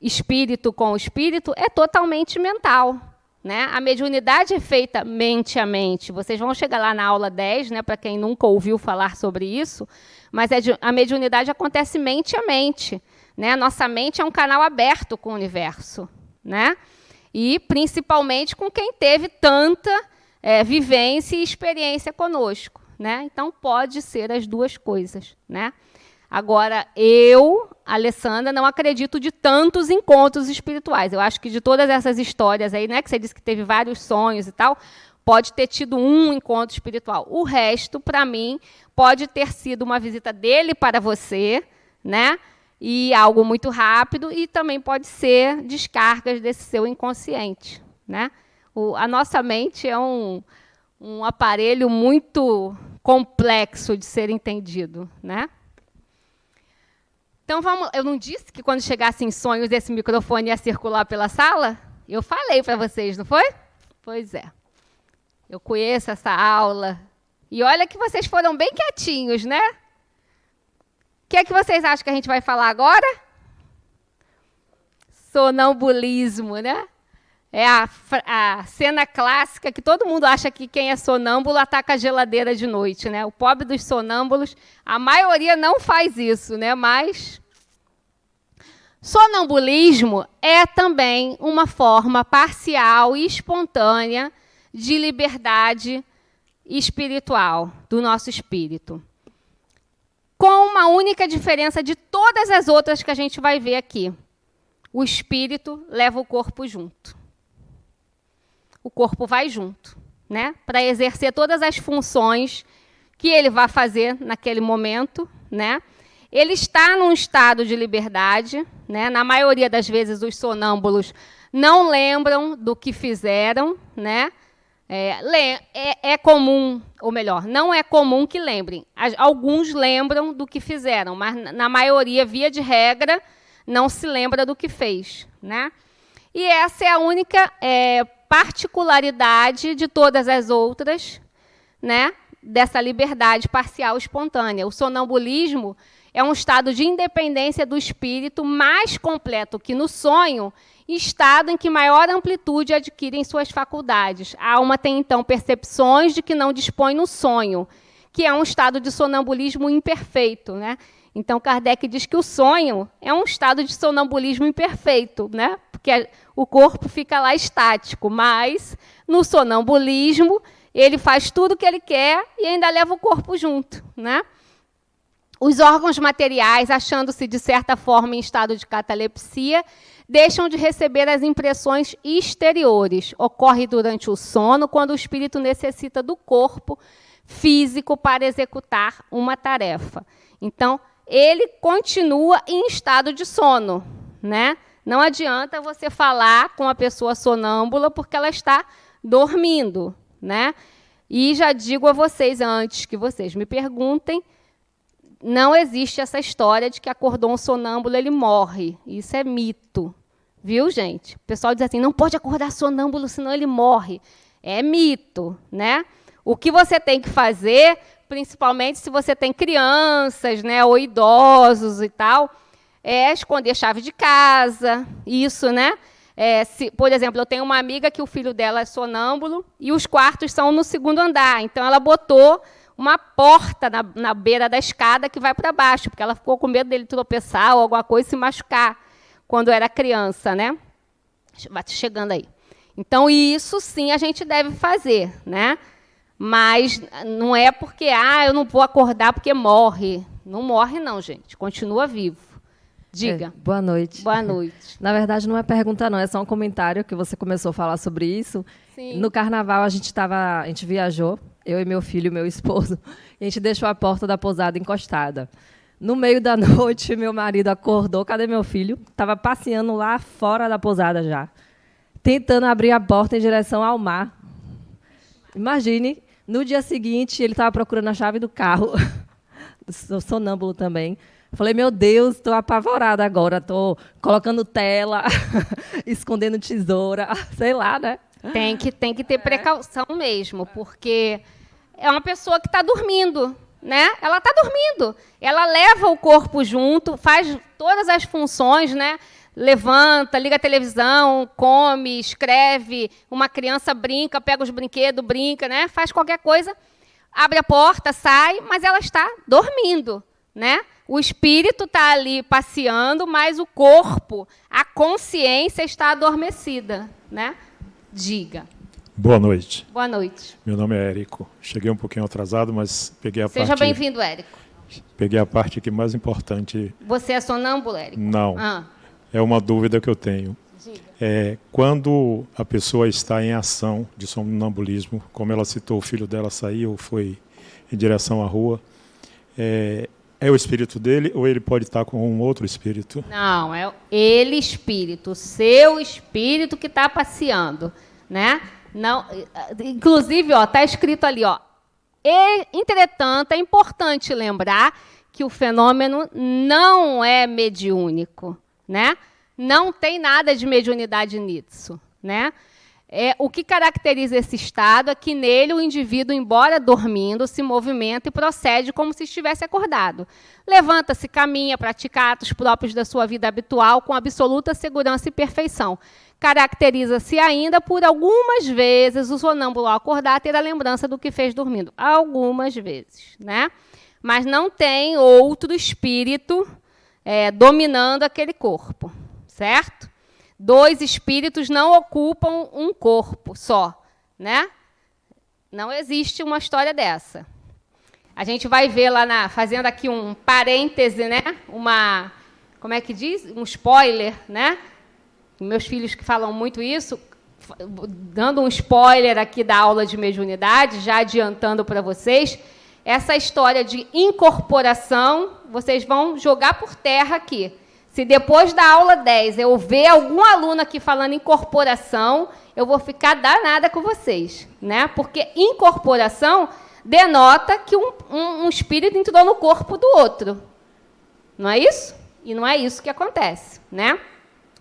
espírito com espírito é totalmente mental. Né? A mediunidade é feita mente a mente. Vocês vão chegar lá na aula 10, né, para quem nunca ouviu falar sobre isso, mas a mediunidade acontece mente a mente. Né? A nossa mente é um canal aberto com o universo. Né? E, principalmente, com quem teve tanta vivência e experiência conosco. Né? Então, pode ser as duas coisas. Né? Agora, eu, Alessandra, não acredito de tantos encontros espirituais. Eu acho que de todas essas histórias aí, né, que você disse que teve vários sonhos e tal, pode ter tido um encontro espiritual. O resto, para mim, pode ter sido uma visita dele para você, né, e algo muito rápido, e também pode ser descargas desse seu inconsciente. Né? A nossa mente é um aparelho muito complexo de ser entendido, né? Então, eu não disse que quando chegasse em sonhos esse microfone ia circular pela sala? Eu falei para vocês, não foi? Pois é. Eu conheço essa aula. E olha que vocês foram bem quietinhos, né? O que é que vocês acham que a gente vai falar agora? Sonambulismo, né? É a cena clássica que todo mundo acha que quem é sonâmbulo ataca a geladeira de noite, né? O pobre dos sonâmbulos, a maioria não faz isso, né? Mas sonambulismo é também uma forma parcial e espontânea de liberdade espiritual do nosso espírito. Com uma única diferença de todas as outras que a gente vai ver aqui. O espírito leva o corpo junto. O corpo vai junto, né? Para exercer todas as funções que ele vai fazer naquele momento, né? Ele está num estado de liberdade, né? Na maioria das vezes os sonâmbulos não lembram do que fizeram, né? É comum, ou melhor, não é comum que lembrem. Alguns lembram do que fizeram, mas na maioria, via de regra, não se lembra do que fez, né? E essa é a única particularidade de todas as outras, né, dessa liberdade parcial espontânea. O sonambulismo é um estado de independência do espírito mais completo que no sonho, estado em que maior amplitude adquirem suas faculdades. A alma tem, então, percepções de que não dispõe no sonho, que é um estado de sonambulismo imperfeito, né? Então, Kardec diz que o sonho é um estado de sonambulismo imperfeito, né? Porque o corpo fica lá estático, mas no sonambulismo ele faz tudo o que ele quer e ainda leva o corpo junto, né? Os órgãos materiais, achando-se de certa forma em estado de catalepsia, deixam de receber as impressões exteriores. Ocorre durante o sono, quando o espírito necessita do corpo físico para executar uma tarefa. Então, ele continua em estado de sono, né? Não adianta você falar com a pessoa sonâmbula porque ela está dormindo, né? E já digo a vocês, antes que vocês me perguntem, não existe essa história de que acordou um sonâmbulo, ele morre. Isso é mito, viu, gente? O pessoal diz assim, não pode acordar sonâmbulo, senão ele morre. É mito, né? O que você tem que fazer, principalmente se você tem crianças, né, ou idosos e tal, é esconder a chave de casa, isso, né? Por exemplo, eu tenho uma amiga que o filho dela é sonâmbulo e os quartos são no segundo andar. Então, ela botou uma porta na beira da escada que vai para baixo, porque ela ficou com medo dele tropeçar ou alguma coisa e se machucar quando era criança, né? Vai chegando aí. Então, isso sim a gente deve fazer, né? Mas não é porque eu não vou acordar porque morre. Não morre, não, gente. Continua vivo. Diga. Boa noite. Boa noite. Na verdade, não é pergunta, não. É só um comentário que você começou a falar sobre isso. Sim. No carnaval, a gente viajou, eu e meu filho e meu esposo, e a gente deixou a porta da pousada encostada. No meio da noite, meu marido acordou. Cadê meu filho? Estava passeando lá fora da pousada já, tentando abrir a porta em direção ao mar. Imagine, no dia seguinte, ele estava procurando a chave do carro. Sou sonâmbulo também. Falei, meu Deus, estou apavorada agora. Estou colocando tela, escondendo tesoura, sei lá, né? Tem que ter precaução mesmo, porque é uma pessoa que está dormindo, né? Ela está dormindo. Ela leva o corpo junto, faz todas as funções, né? Levanta, liga a televisão, come, escreve, uma criança brinca, pega os brinquedos, brinca, né? Faz qualquer coisa, abre a porta, sai, mas ela está dormindo, né? O espírito está ali passeando, mas o corpo, a consciência está adormecida, né? Diga. Boa noite. Boa noite. Meu nome é Érico. Cheguei um pouquinho atrasado, mas peguei a parte... Seja bem-vindo, Érico. Peguei a parte aqui mais importante. Você é sonâmbulo, Érico? Não. É uma dúvida que eu tenho. Diga. Quando a pessoa está em ação de sonambulismo, como ela citou, o filho dela saiu, foi em direção à rua, é o espírito dele ou ele pode estar com um outro espírito? Não, é ele espírito, o seu espírito que está passeando, né? Não, inclusive, está escrito ali, entretanto, é importante lembrar que o fenômeno não é mediúnico, né? Não tem nada de mediunidade nisso, né? O que caracteriza esse estado é que nele o indivíduo, embora dormindo, se movimenta e procede como se estivesse acordado. Levanta-se, caminha, pratica atos próprios da sua vida habitual com absoluta segurança e perfeição. Caracteriza-se ainda por algumas vezes o sonâmbulo ao acordar ter a lembrança do que fez dormindo. Algumas vezes, né? Mas não tem outro espírito dominando aquele corpo, certo? 2 espíritos não ocupam um corpo só, né? Não existe uma história dessa. A gente vai ver lá fazendo aqui um parêntese, né? Como é que diz? Um spoiler, né? Meus filhos que falam muito isso, dando um spoiler aqui da aula de mediunidade, já adiantando para vocês, essa história de incorporação, vocês vão jogar por terra aqui. Se depois da aula 10 eu ver algum aluno aqui falando incorporação, eu vou ficar danada com vocês, né? Porque incorporação denota que um espírito entrou no corpo do outro. Não é isso? E não é isso que acontece, né?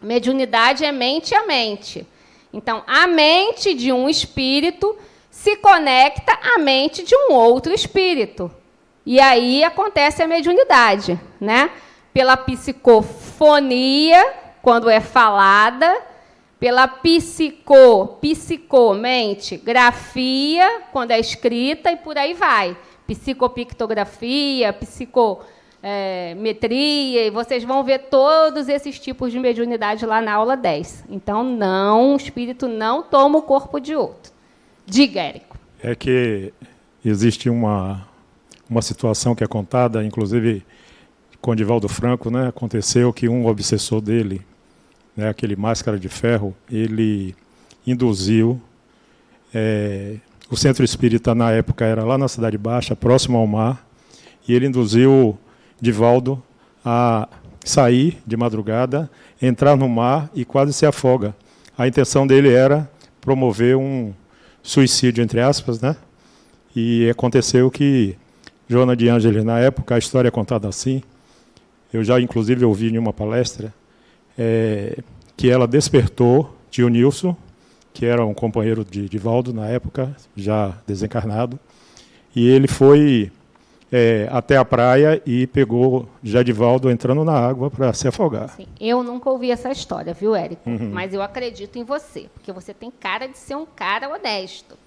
Mediunidade é mente a mente. Então, a mente de um espírito se conecta à mente de um outro espírito. E aí acontece a mediunidade, né? Pela psicofonia, quando é falada, pela psicomente, grafia, quando é escrita, e por aí vai. Psicopictografia, psicometria, e vocês vão ver todos esses tipos de mediunidade lá na aula 10. Então, não, o espírito não toma o corpo de outro. Diga, Érico. É que existe uma situação que é contada, inclusive com Divaldo Franco, né? Aconteceu que um obsessor dele, né, aquele Máscara de Ferro, ele induziu, o centro espírita na época era lá na Cidade Baixa, próximo ao mar, e ele induziu Divaldo a sair de madrugada, entrar no mar e quase se afoga. A intenção dele era promover um suicídio, entre aspas, né? E aconteceu que Joana de Ângeles, na época, a história é contada assim, eu já inclusive ouvi em uma palestra, que ela despertou tio Nilson, que era um companheiro de Divaldo na época, já desencarnado, e ele foi até a praia e pegou já Divaldo entrando na água para se afogar. Sim, eu nunca ouvi essa história, viu, Érico? Mas eu acredito em você, porque você tem cara de ser um cara honesto.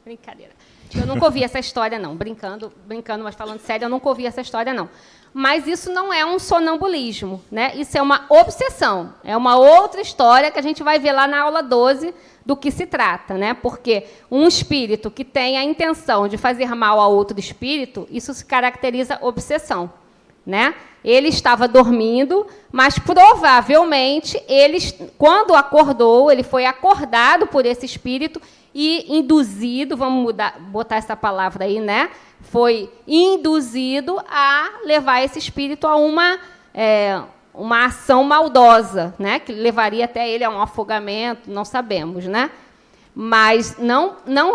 Brincadeira. Eu nunca ouvi essa história, não. Brincando, mas falando sério, eu nunca ouvi essa história, não. Mas isso não é um sonambulismo, né? Isso é uma obsessão. É uma outra história que a gente vai ver lá na aula 12 do que se trata, né? Porque um espírito que tem a intenção de fazer mal a outro espírito, isso se caracteriza obsessão, né? Ele estava dormindo, mas provavelmente quando acordou, ele foi acordado por esse espírito e induzido, vamos botar essa palavra aí, né? Foi induzido a levar esse espírito a uma ação maldosa, né? Que levaria até ele a um afogamento, não sabemos, né? Mas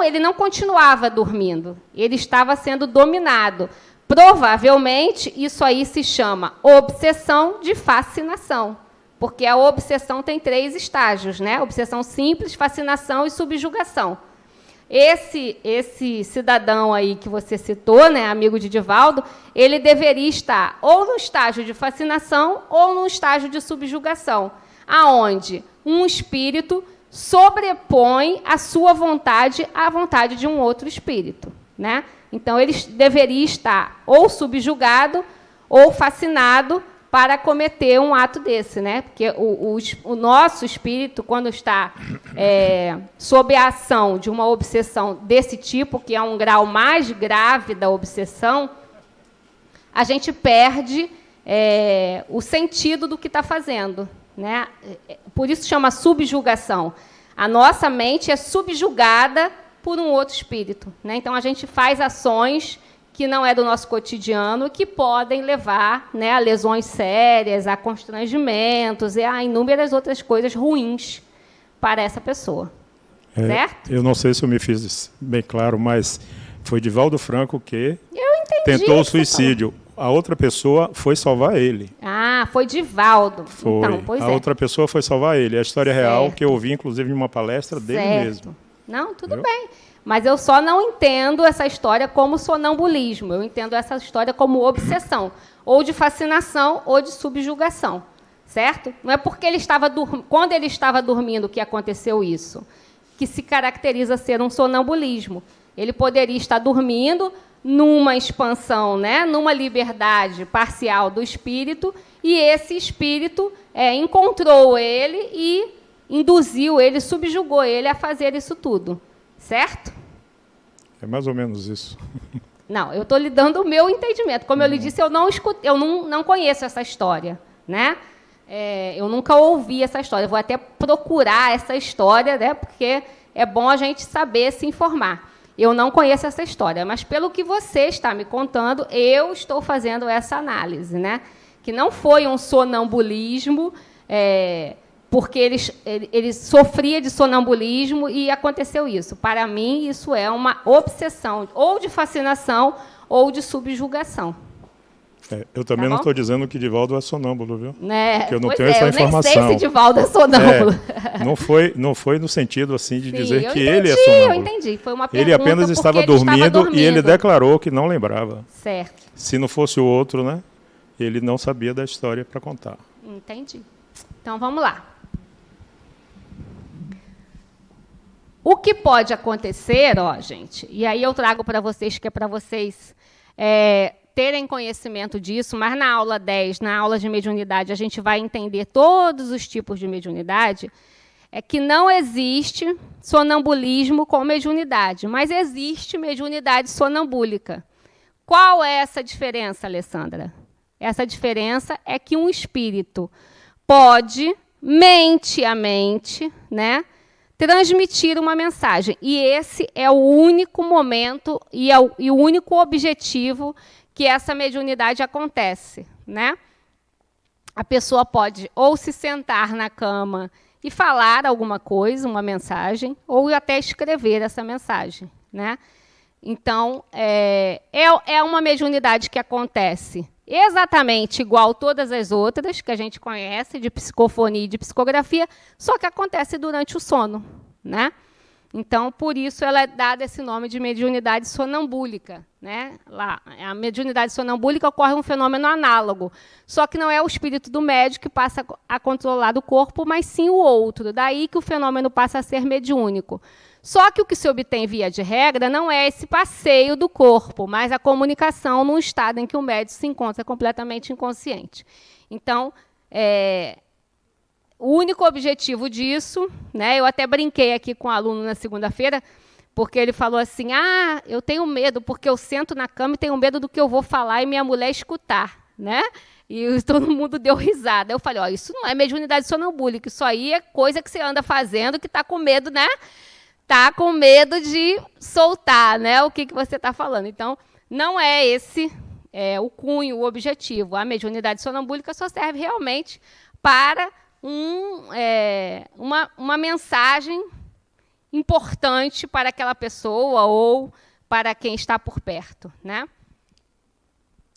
ele não continuava dormindo, ele estava sendo dominado. Provavelmente, isso aí se chama obsessão de fascinação, porque a obsessão tem 3 estágios, né? Obsessão simples, fascinação e subjugação. Esse cidadão aí que você citou, né, amigo de Divaldo, ele deveria estar ou no estágio de fascinação ou no estágio de subjugação, aonde um espírito sobrepõe a sua vontade à vontade de um outro espírito, né? Então, ele deveria estar ou subjugado ou fascinado para cometer um ato desse, né? Porque o nosso espírito, quando está sob a ação de uma obsessão desse tipo, que é um grau mais grave da obsessão, a gente perde o sentido do que está fazendo, né? Por isso chama subjugação. A nossa mente é subjugada por um outro espírito, né? Então, a gente faz ações que não é do nosso cotidiano, que podem levar, né, a lesões sérias, a constrangimentos e a inúmeras outras coisas ruins para essa pessoa. Certo? Eu não sei se eu me fiz bem claro, mas foi Divaldo Franco que tentou o suicídio. A outra pessoa foi salvar ele. Ah, foi Divaldo. Foi. Então, pois outra pessoa foi salvar ele. A história real que eu ouvi, inclusive, em uma palestra dele mesmo. Não, tudo bem. Mas eu só não entendo essa história como sonambulismo. Eu entendo essa história como obsessão, ou de fascinação, ou de subjugação. Certo? Não é porque quando ele estava dormindo que aconteceu isso, que se caracteriza ser um sonambulismo. Ele poderia estar dormindo numa expansão, né, numa liberdade parcial do espírito, e esse espírito encontrou ele e induziu ele, subjugou ele a fazer isso tudo. Certo? É mais ou menos isso. Não, eu estou lhe dando o meu entendimento. Como eu lhe disse, eu não conheço essa história, né? Eu nunca ouvi essa história. Eu vou até procurar essa história, né? Porque é bom a gente saber se informar. Eu não conheço essa história, mas pelo que você está me contando, eu estou fazendo essa análise, né? que não foi um sonambulismo, porque ele sofria de sonambulismo e aconteceu isso. Para mim, isso é uma obsessão, ou de fascinação ou de subjugação. Eu também não estou dizendo que Divaldo é sonâmbulo, viu? Porque eu não tenho essa informação. Eu nem sei se Divaldo é sonâmbulo. Não foi no sentido assim de dizer que ele é Eu sonâmbulo. entendi. Foi uma pergunta Ele apenas estava dormindo e ele declarou que não lembrava. Certo. Se não fosse o outro, né? Ele não sabia da história para contar. Entendi. Então, vamos lá. O que pode acontecer, gente, e aí eu trago para vocês, que é para vocês terem conhecimento disso, mas na aula 10, na aula de mediunidade, a gente vai entender todos os tipos de mediunidade, é que não existe sonambulismo com mediunidade, mas existe mediunidade sonambúlica. Qual é essa diferença, Alessandra? Essa diferença é que um espírito pode, mente a mente, né, transmitir uma mensagem. E esse é o único momento e o único objetivo que essa mediunidade acontece, né? A pessoa pode ou se sentar na cama e falar alguma coisa, uma mensagem, ou até escrever essa mensagem, né? Então, é uma mediunidade que acontece exatamente igual todas as outras que a gente conhece, de psicofonia e de psicografia, só que acontece durante o sono, né? Então, por isso, ela é dada esse nome de mediunidade sonambúlica, né? A mediunidade sonambúlica ocorre um fenômeno análogo, só que não é o espírito do médium que passa a controlar o corpo, mas sim o outro. Daí que o fenômeno passa a ser mediúnico. Só que o que se obtém, via de regra, não é esse passeio do corpo, mas a comunicação num estado em que o médium se encontra completamente inconsciente. Então, o único objetivo disso, né, eu até brinquei aqui com o aluno na segunda-feira, porque ele falou assim, eu tenho medo, porque eu sento na cama e tenho medo do que eu vou falar e minha mulher escutar, né? E todo mundo deu risada. Eu falei, isso não é mediunidade sonambúlica, isso aí é coisa que você anda fazendo que está com medo, né? Está com medo de soltar, né, o que você está falando. Então, não é esse o cunho, o objetivo. A mediunidade sonambúlica só serve realmente para uma mensagem importante para aquela pessoa ou para quem está por perto, né?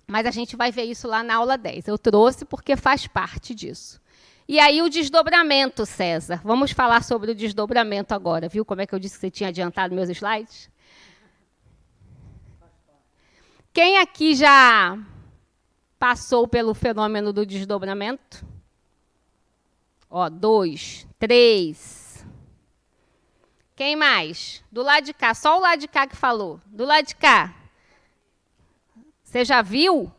Mas a gente vai ver isso lá na aula 10. Eu trouxe porque faz parte disso. E aí o desdobramento, César. Vamos falar sobre o desdobramento agora. Viu como é que eu disse que você tinha adiantado meus slides? Quem aqui já passou pelo fenômeno do desdobramento? 2, 3. Quem mais? Do lado de cá. Só o lado de cá que falou. Do lado de cá. Você já viu?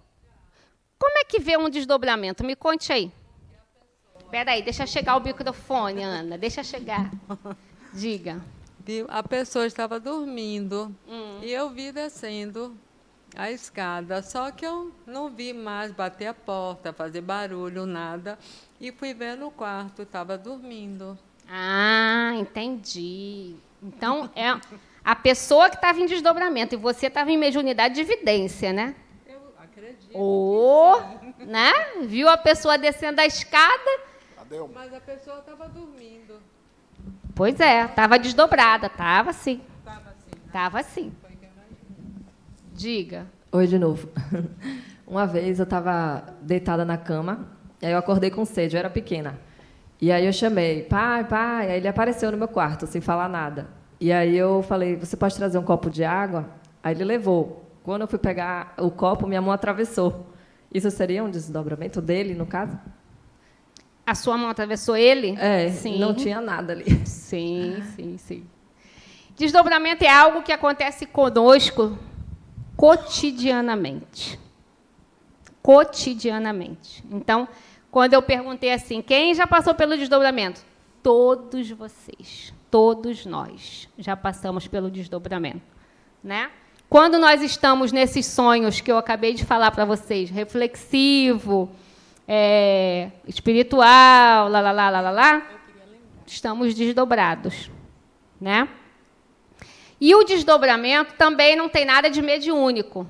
Como é que vê um desdobramento? Me conte aí. Espera aí, deixa chegar o microfone, Ana. Deixa chegar. Diga. A pessoa estava dormindo e eu vi descendo a escada, só que eu não vi mais bater a porta, fazer barulho, nada, e fui ver no quarto, estava dormindo. Entendi. Então, é a pessoa que estava em desdobramento e você estava em mediunidade de evidência, né? Eu acredito. Né? Viu a pessoa descendo a escada? Mas a pessoa estava dormindo. Pois é, estava desdobrada, estava sim. Estava assim. Diga. Oi, de novo. Uma vez eu estava deitada na cama, e aí eu acordei com sede, eu era pequena. E aí eu chamei, pai, pai, aí ele apareceu no meu quarto, sem falar nada. E aí eu falei, você pode trazer um copo de água? Aí ele levou. Quando eu fui pegar o copo, minha mão atravessou. Isso seria um desdobramento dele, no caso? A sua mão atravessou ele? Sim. Não tinha nada ali. Sim. Desdobramento é algo que acontece conosco cotidianamente. Cotidianamente. Então, quando eu perguntei assim, quem já passou pelo desdobramento? Todos vocês, todos nós já passamos pelo desdobramento, né? Quando nós estamos nesses sonhos que eu acabei de falar para vocês, reflexivo, espiritual, estamos desdobrados, né? E o desdobramento também não tem nada de mediúnico.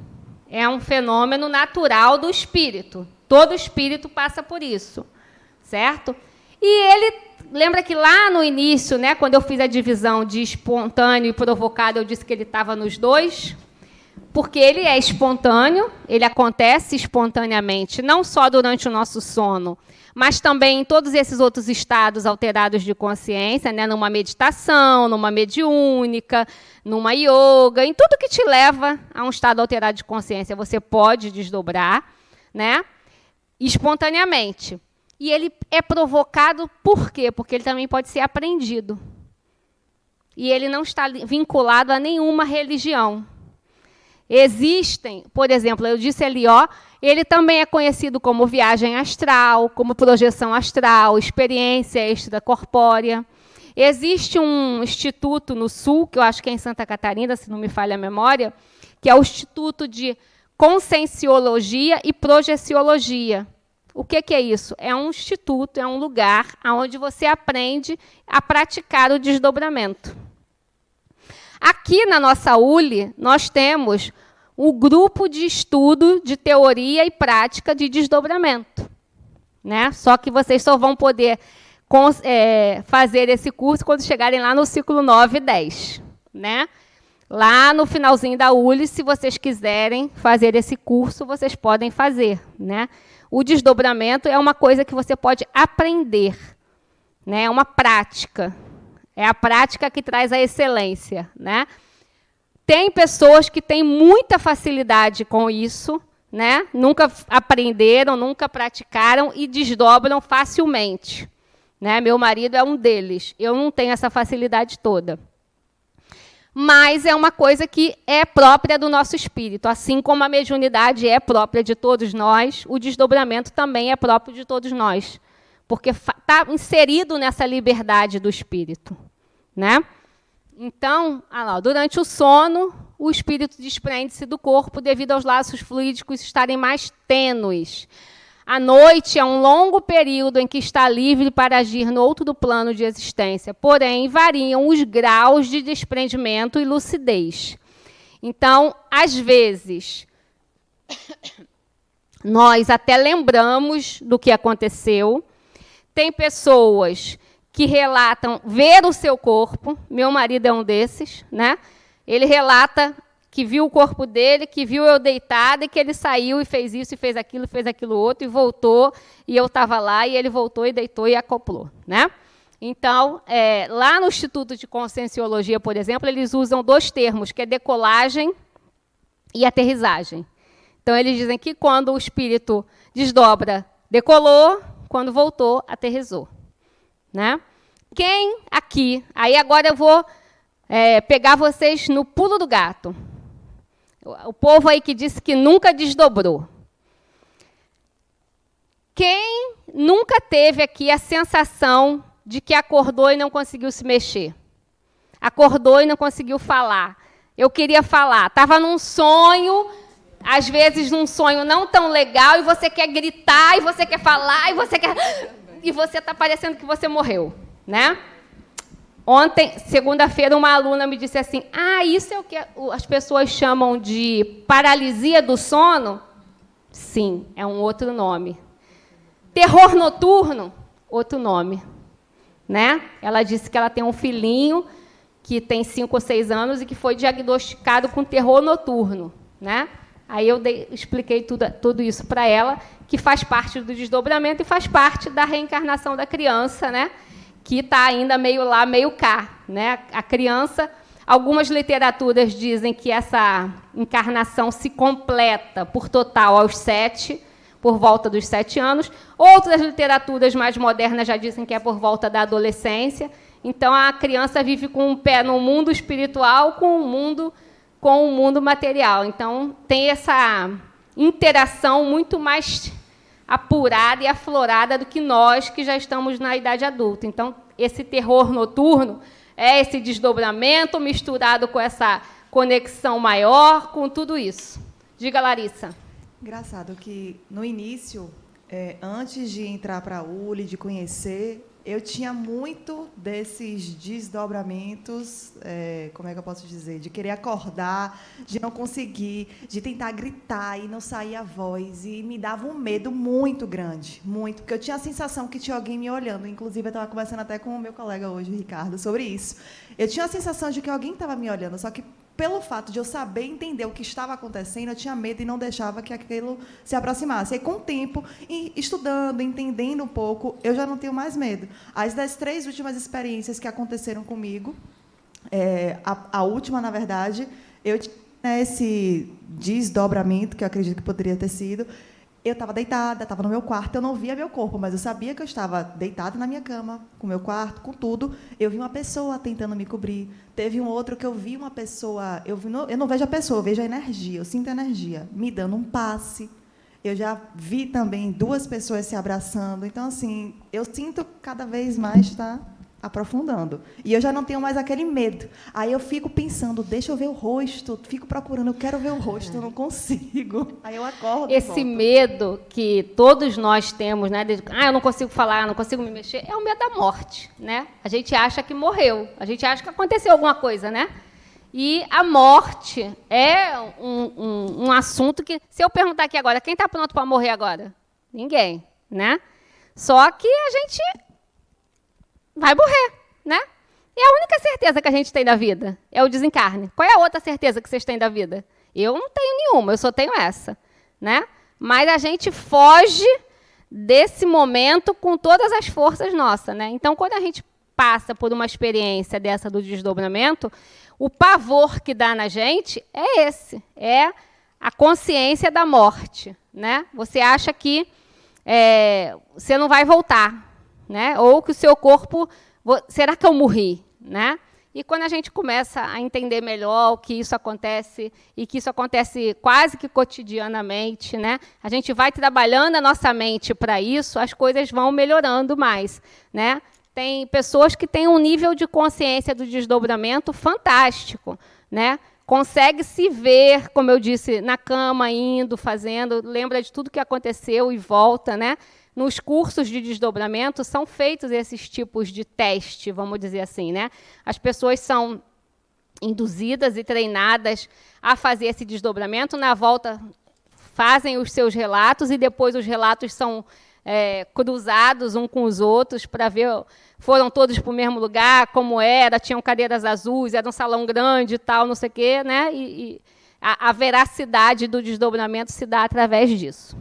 É um fenômeno natural do espírito, Todo espírito passa por isso, certo? E ele, lembra que lá no início, né, quando eu fiz a divisão de espontâneo e provocado, eu disse que ele estava nos dois? Porque ele é espontâneo, ele acontece espontaneamente, não só durante o nosso sono, mas também em todos esses outros estados alterados de consciência, né, numa meditação, numa mediúnica, numa yoga, em tudo que te leva a um estado alterado de consciência, você pode desdobrar, né, espontaneamente. E ele é provocado por quê? Porque ele também pode ser aprendido. E ele não está vinculado a nenhuma religião. Existem, por exemplo, eu disse ali, ó, ele também é conhecido como viagem astral, como projeção astral, experiência extracorpórea. Existe um instituto no Sul, que eu acho que é em Santa Catarina, se não me falha a memória, que é o Instituto de Conscienciologia e Projeciologia. O que é isso? É um instituto, é um lugar onde você aprende a praticar o desdobramento. Aqui na nossa ULI, nós temos o grupo de estudo de teoria e prática de desdobramento, né? Só que vocês só vão poder fazer esse curso quando chegarem lá no ciclo 9 e 10. Né? Lá no finalzinho da ULI, se vocês quiserem fazer esse curso, vocês podem fazer. Né? O desdobramento é uma coisa que você pode aprender, né? É uma prática. É a prática que traz a excelência. Né? Tem pessoas que têm muita facilidade com isso, né? Nunca aprenderam, nunca praticaram e desdobram facilmente. Né? Meu marido é um deles. Eu não tenho essa facilidade toda. Mas é uma coisa que é própria do nosso espírito. Assim como a mediunidade é própria de todos nós, o desdobramento também é próprio de todos nós. Porque está inserido nessa liberdade do espírito. Né? Então, durante o sono, o espírito desprende-se do corpo devido aos laços fluídicos estarem mais tênues. A noite é um longo período em que está livre para agir no outro plano de existência, porém, variam os graus de desprendimento e lucidez. Então, às vezes, nós até lembramos do que aconteceu. Tem pessoas que relatam ver o seu corpo. Meu marido é um desses, né? Ele relata que viu o corpo dele, que viu eu deitada, e que ele saiu e fez isso, e fez aquilo outro, e voltou, e eu estava lá, e ele voltou e deitou e acoplou. Né? Então, lá no Instituto de Conscienciologia, por exemplo, eles usam 2 termos, que é decolagem e aterrissagem. Então, eles dizem que quando o espírito desdobra, decolou, quando voltou, aterrissou. Né? Quem aqui... Aí agora eu vou pegar vocês no pulo do gato. O povo aí que disse que nunca desdobrou. Quem nunca teve aqui a sensação de que acordou e não conseguiu se mexer? Acordou e não conseguiu falar. Eu queria falar. Estava num sonho, às vezes num sonho não tão legal, e você quer gritar, e você quer falar, e você está parecendo que você morreu. Né? Ontem, segunda-feira, uma aluna me disse assim, isso é o que as pessoas chamam de paralisia do sono? Sim, é um outro nome. Terror noturno? Outro nome. Né? Ela disse que ela tem um filhinho que tem 5 ou 6 anos e que foi diagnosticado com terror noturno. Né? Aí eu expliquei tudo isso para ela, que faz parte do desdobramento e faz parte da reencarnação da criança, né? Que está ainda meio lá, meio cá. Né? A criança, algumas literaturas dizem que essa encarnação se completa por total aos 7, por volta dos 7 anos. Outras literaturas mais modernas já dizem que é por volta da adolescência. Então, a criança vive com um pé no mundo espiritual, com o mundo material. Então, tem essa interação muito mais apurada e aflorada do que nós, que já estamos na idade adulta. Então, esse terror noturno é esse desdobramento misturado com essa conexão maior, com tudo isso. Diga, Larissa. Engraçado que, no início, antes de entrar para a ULI, de conhecer Eu tinha muito desses desdobramentos, como é que eu posso dizer? De querer acordar, de não conseguir, de tentar gritar e não sair a voz. E me dava um medo muito grande, muito. Porque eu tinha a sensação que tinha alguém me olhando. Inclusive, eu estava conversando até com o meu colega hoje, o Ricardo, sobre isso. Eu tinha a sensação de que alguém estava me olhando, só que pelo fato de eu saber entender o que estava acontecendo, eu tinha medo e não deixava que aquilo se aproximasse. E, com o tempo, estudando, entendendo um pouco, eu já não tenho mais medo. As das 3 últimas experiências que aconteceram comigo, a última, na verdade, eu tinha esse desdobramento, que eu acredito que poderia ter sido. Eu estava deitada, estava no meu quarto, eu não via meu corpo, mas eu sabia que eu estava deitada na minha cama, com o meu quarto, com tudo. Eu vi uma pessoa tentando me cobrir. Teve um outro que eu vi uma pessoa... Eu não vejo a pessoa, eu vejo a energia, eu sinto a energia, me dando um passe. Eu já vi também 2 pessoas se abraçando. Então, assim, eu sinto cada vez mais estar aprofundando. E eu já não tenho mais aquele medo. Aí eu fico pensando, deixa eu ver o rosto, fico procurando, eu quero ver o rosto, eu não consigo. Aí eu acordo. Esse medo que todos nós temos, né? Eu não consigo falar, não consigo me mexer, é o medo da morte, né? A gente acha que morreu, a gente acha que aconteceu alguma coisa, né? E a morte é um assunto que, se eu perguntar aqui agora, quem está pronto para morrer agora? Ninguém, né? Só que a gente vai morrer, né? E a única certeza que a gente tem da vida é o desencarne. Qual é a outra certeza que vocês têm da vida? Eu não tenho nenhuma, eu só tenho essa, né? Mas a gente foge desse momento com todas as forças nossas, né? Então, quando a gente passa por uma experiência dessa do desdobramento, o pavor que dá na gente é esse, é a consciência da morte, né? Você acha que você não vai voltar, né? Ou que o seu corpo... Será que eu morri? Né? E quando a gente começa a entender melhor que isso acontece, e que isso acontece quase que cotidianamente, né? A gente vai trabalhando a nossa mente para isso, as coisas vão melhorando mais, né? Tem pessoas que têm um nível de consciência do desdobramento fantástico, né? Consegue se ver, como eu disse, na cama, indo, fazendo, lembra de tudo que aconteceu e volta, né? Nos cursos de desdobramento são feitos esses tipos de teste, vamos dizer assim, né? As pessoas são induzidas e treinadas a fazer esse desdobramento, na volta fazem os seus relatos e depois os relatos são cruzados uns com os outros para ver, foram todos para o mesmo lugar, como era, tinham cadeiras azuis, era um salão grande e tal, não sei o quê, né? E a veracidade do desdobramento se dá através disso.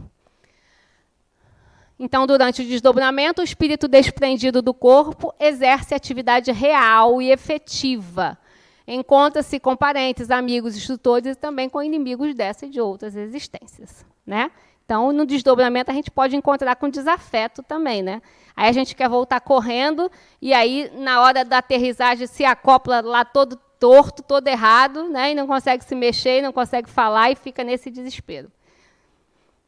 Então, durante o desdobramento, o espírito desprendido do corpo exerce atividade real e efetiva. Encontra-se com parentes, amigos, instrutores e também com inimigos dessa e de outras existências, né? Então, no desdobramento, a gente pode encontrar com desafeto também, né? Aí a gente quer voltar correndo e aí, na hora da aterrissagem, se acopla lá todo torto, todo errado, né? E não consegue se mexer, não consegue falar e fica nesse desespero.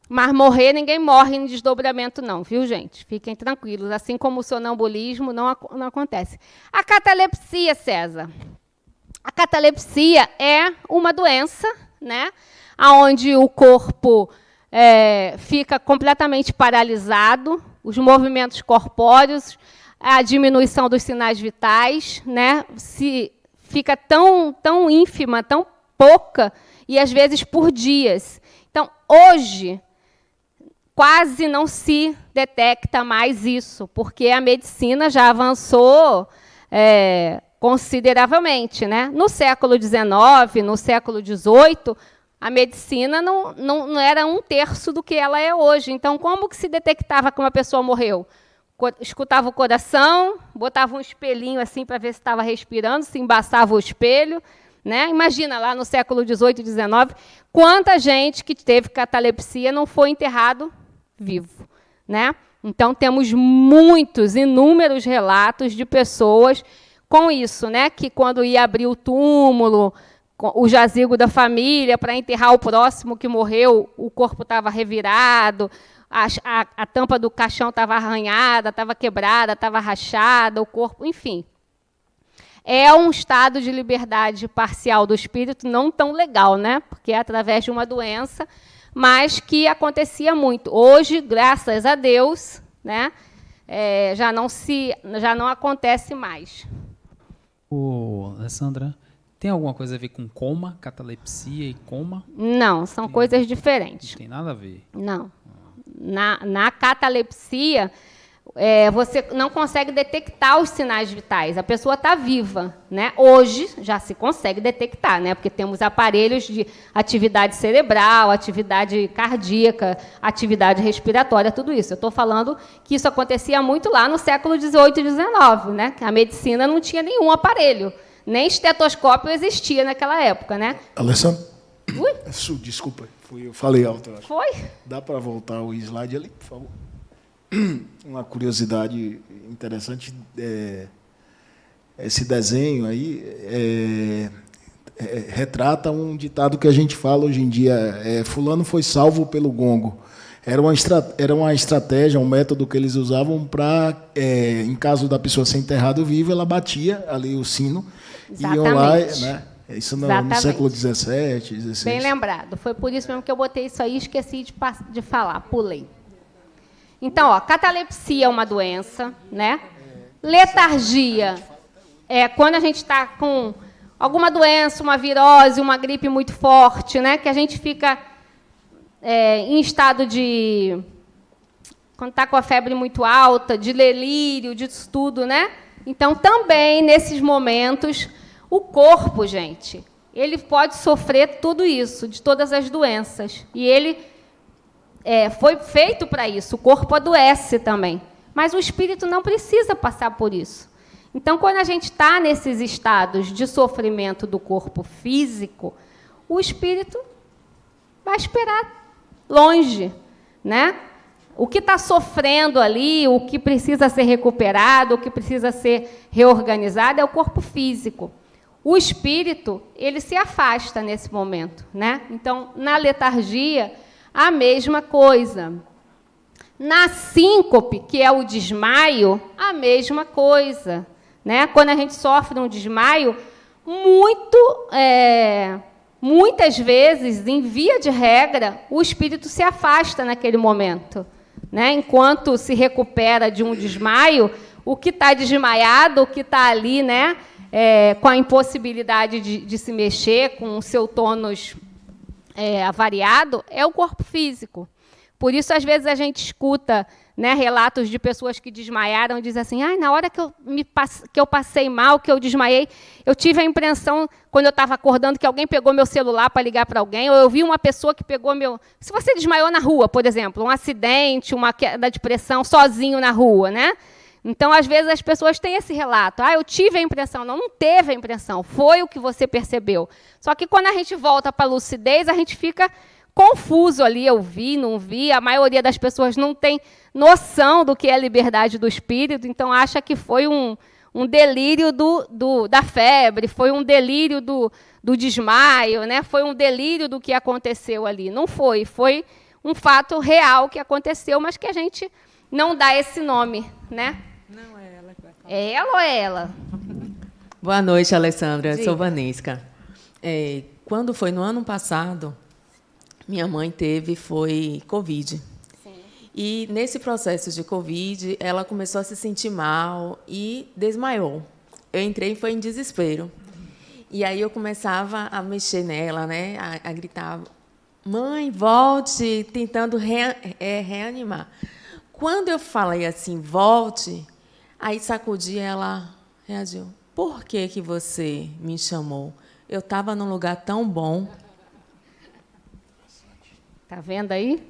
Mas morrer, ninguém morre em desdobramento, não, viu, gente? Fiquem tranquilos. Assim como o sonambulismo, não acontece. A catalepsia, César. A catalepsia é uma doença, né? Onde o corpo fica completamente paralisado, os movimentos corpóreos, a diminuição dos sinais vitais, né? Fica tão ínfima, tão pouca, e às vezes por dias. Então, hoje, quase não se detecta mais isso, porque a medicina já avançou consideravelmente, né? No século XIX, no século XVIII, a medicina não era 1/3 do que ela é hoje. Então, como que se detectava que uma pessoa morreu? Escutava o coração, botava um espelhinho assim para ver se estava respirando, se embaçava o espelho, né? Imagina, lá no século XVIII, XIX, quanta gente que teve catalepsia não foi enterrado vivo, né? Então, temos inúmeros relatos de pessoas com isso, né? Que quando ia abrir o túmulo, o jazigo da família, para enterrar o próximo que morreu, o corpo estava revirado, a tampa do caixão estava arranhada, estava quebrada, estava rachada, o corpo, enfim. É um estado de liberdade parcial do espírito não tão legal, né? Porque é através de uma doença, mas que acontecia muito. Hoje, graças a Deus, né, já não acontece mais. Ô, Alessandra, tem alguma coisa a ver com coma, catalepsia e coma? Não, são coisas diferentes. Não tem nada a ver. Não. Na catalepsia, você não consegue detectar os sinais vitais. A pessoa está viva, né? Hoje já se consegue detectar, né? Porque temos aparelhos de atividade cerebral, atividade cardíaca, atividade respiratória, tudo isso. Eu estou falando que isso acontecia muito lá no século XVIII e XIX, né? A medicina não tinha nenhum aparelho, nem estetoscópio existia naquela época, né? Alessandra? Ui? Desculpa, eu falei alto. Eu acho. Foi? Dá para voltar o slide ali, por favor? Uma curiosidade interessante, esse desenho aí retrata um ditado que a gente fala hoje em dia, fulano foi salvo pelo gongo. Era uma estratégia, um método que eles usavam para, em caso da pessoa ser enterrada viva, ela batia ali o sino. Exatamente. E iam lá, né? Isso no século XVII, XVI. Bem lembrado. Foi por isso mesmo que eu botei isso aí e esqueci de falar, pulei. Então, catalepsia é uma doença, né? Letargia é quando a gente está com alguma doença, uma virose, uma gripe muito forte, né? Que a gente fica em estado de... Quando está com a febre muito alta, de delírio, disso tudo, né? Então, também, nesses momentos, o corpo, gente, ele pode sofrer tudo isso, de todas as doenças. E ele... foi feito para isso, o corpo adoece também. Mas o espírito não precisa passar por isso. Então, quando a gente está nesses estados de sofrimento do corpo físico, o espírito vai esperar longe, né? O que está sofrendo ali, o que precisa ser recuperado, o que precisa ser reorganizado é o corpo físico. O espírito, ele se afasta nesse momento, né? Então, na letargia, a mesma coisa. Na síncope, que é o desmaio, a coisa, né? Quando a gente sofre um desmaio, muitas vezes, em via de regra, o espírito se afasta naquele momento, né? Enquanto se recupera de um desmaio, o que está desmaiado, o que está ali, né? Com a impossibilidade de se mexer, com o seu tônus avariado, é o corpo físico. Por isso, às vezes, a gente escuta, né, relatos de pessoas que desmaiaram e dizem assim, na hora que eu passei mal, que eu desmaiei, eu tive a impressão, quando eu estava acordando, que alguém pegou meu celular para ligar para alguém, ou eu vi uma pessoa que pegou meu... Se você desmaiou na rua, por exemplo, um acidente, uma queda de pressão, sozinho na rua, né? Então, às vezes, as pessoas têm esse relato. Eu tive a impressão. Não teve a impressão. Foi o que você percebeu. Só que, quando a gente volta para a lucidez, a gente fica confuso ali. Eu vi, não vi. A maioria das pessoas não tem noção do que é a liberdade do espírito, então acha que foi um delírio da febre, foi um delírio do desmaio, né? Foi um delírio do que aconteceu ali. Não foi. Foi um fato real que aconteceu, mas que a gente não dá esse nome, né? Não é ela que vai falar. É ela ou é ela? Boa noite, Alessandra. Diga. Sou Vanesca. Quando foi no ano passado, minha mãe foi Covid. Sim. E, nesse processo de Covid, ela começou a se sentir mal e desmaiou. Eu entrei e foi em desespero. E aí eu começava a mexer nela, né? A gritar, mãe, volte, tentando reanimar. Quando eu falei assim, volte, aí sacudi, ela reagiu. Por que você me chamou? Eu estava num lugar tão bom. Tá vendo aí?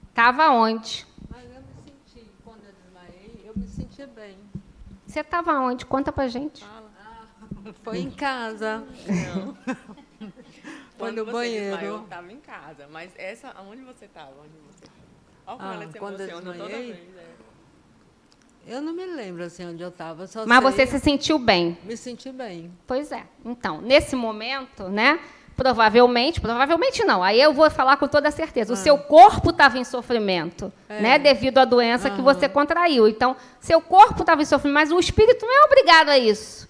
Estava onde? Mas eu me senti, quando eu desmaiei, eu me senti bem. Você estava onde? Conta pra gente. Foi em casa. Não. Foi no banheiro. Eu estava em casa, mas aonde você estava? Olha como ela se emociona toda vez. Eu não me lembro assim onde eu estava. Mas você se sentiu bem? Me senti bem. Pois é. Então, nesse momento, né? Provavelmente não. Aí eu vou falar com toda certeza. O seu corpo estava em sofrimento, né? Devido à doença que você contraiu. Então, seu corpo estava em sofrimento, mas o espírito não é obrigado a isso.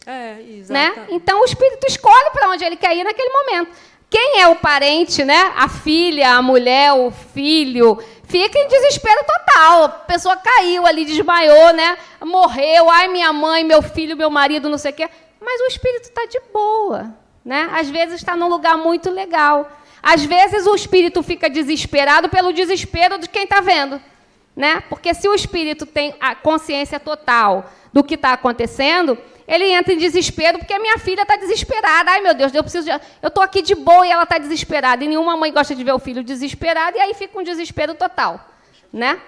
Exato. Né? Então, o espírito escolhe para onde ele quer ir naquele momento. Quem é o parente, né? A filha, a mulher, o filho, fica em desespero total. A pessoa caiu ali, desmaiou, né? Morreu. Ai, minha mãe, meu filho, meu marido, não sei o quê. Mas o espírito está de boa, né? Às vezes está num lugar muito legal. Às vezes o espírito fica desesperado pelo desespero de quem está vendo, né? Porque se o espírito tem a consciência total do que está acontecendo, ele entra em desespero porque a minha filha está desesperada. Ai, meu Deus, eu estou aqui de boa e ela está desesperada. E nenhuma mãe gosta de ver o filho desesperado, e aí fica um desespero total, né?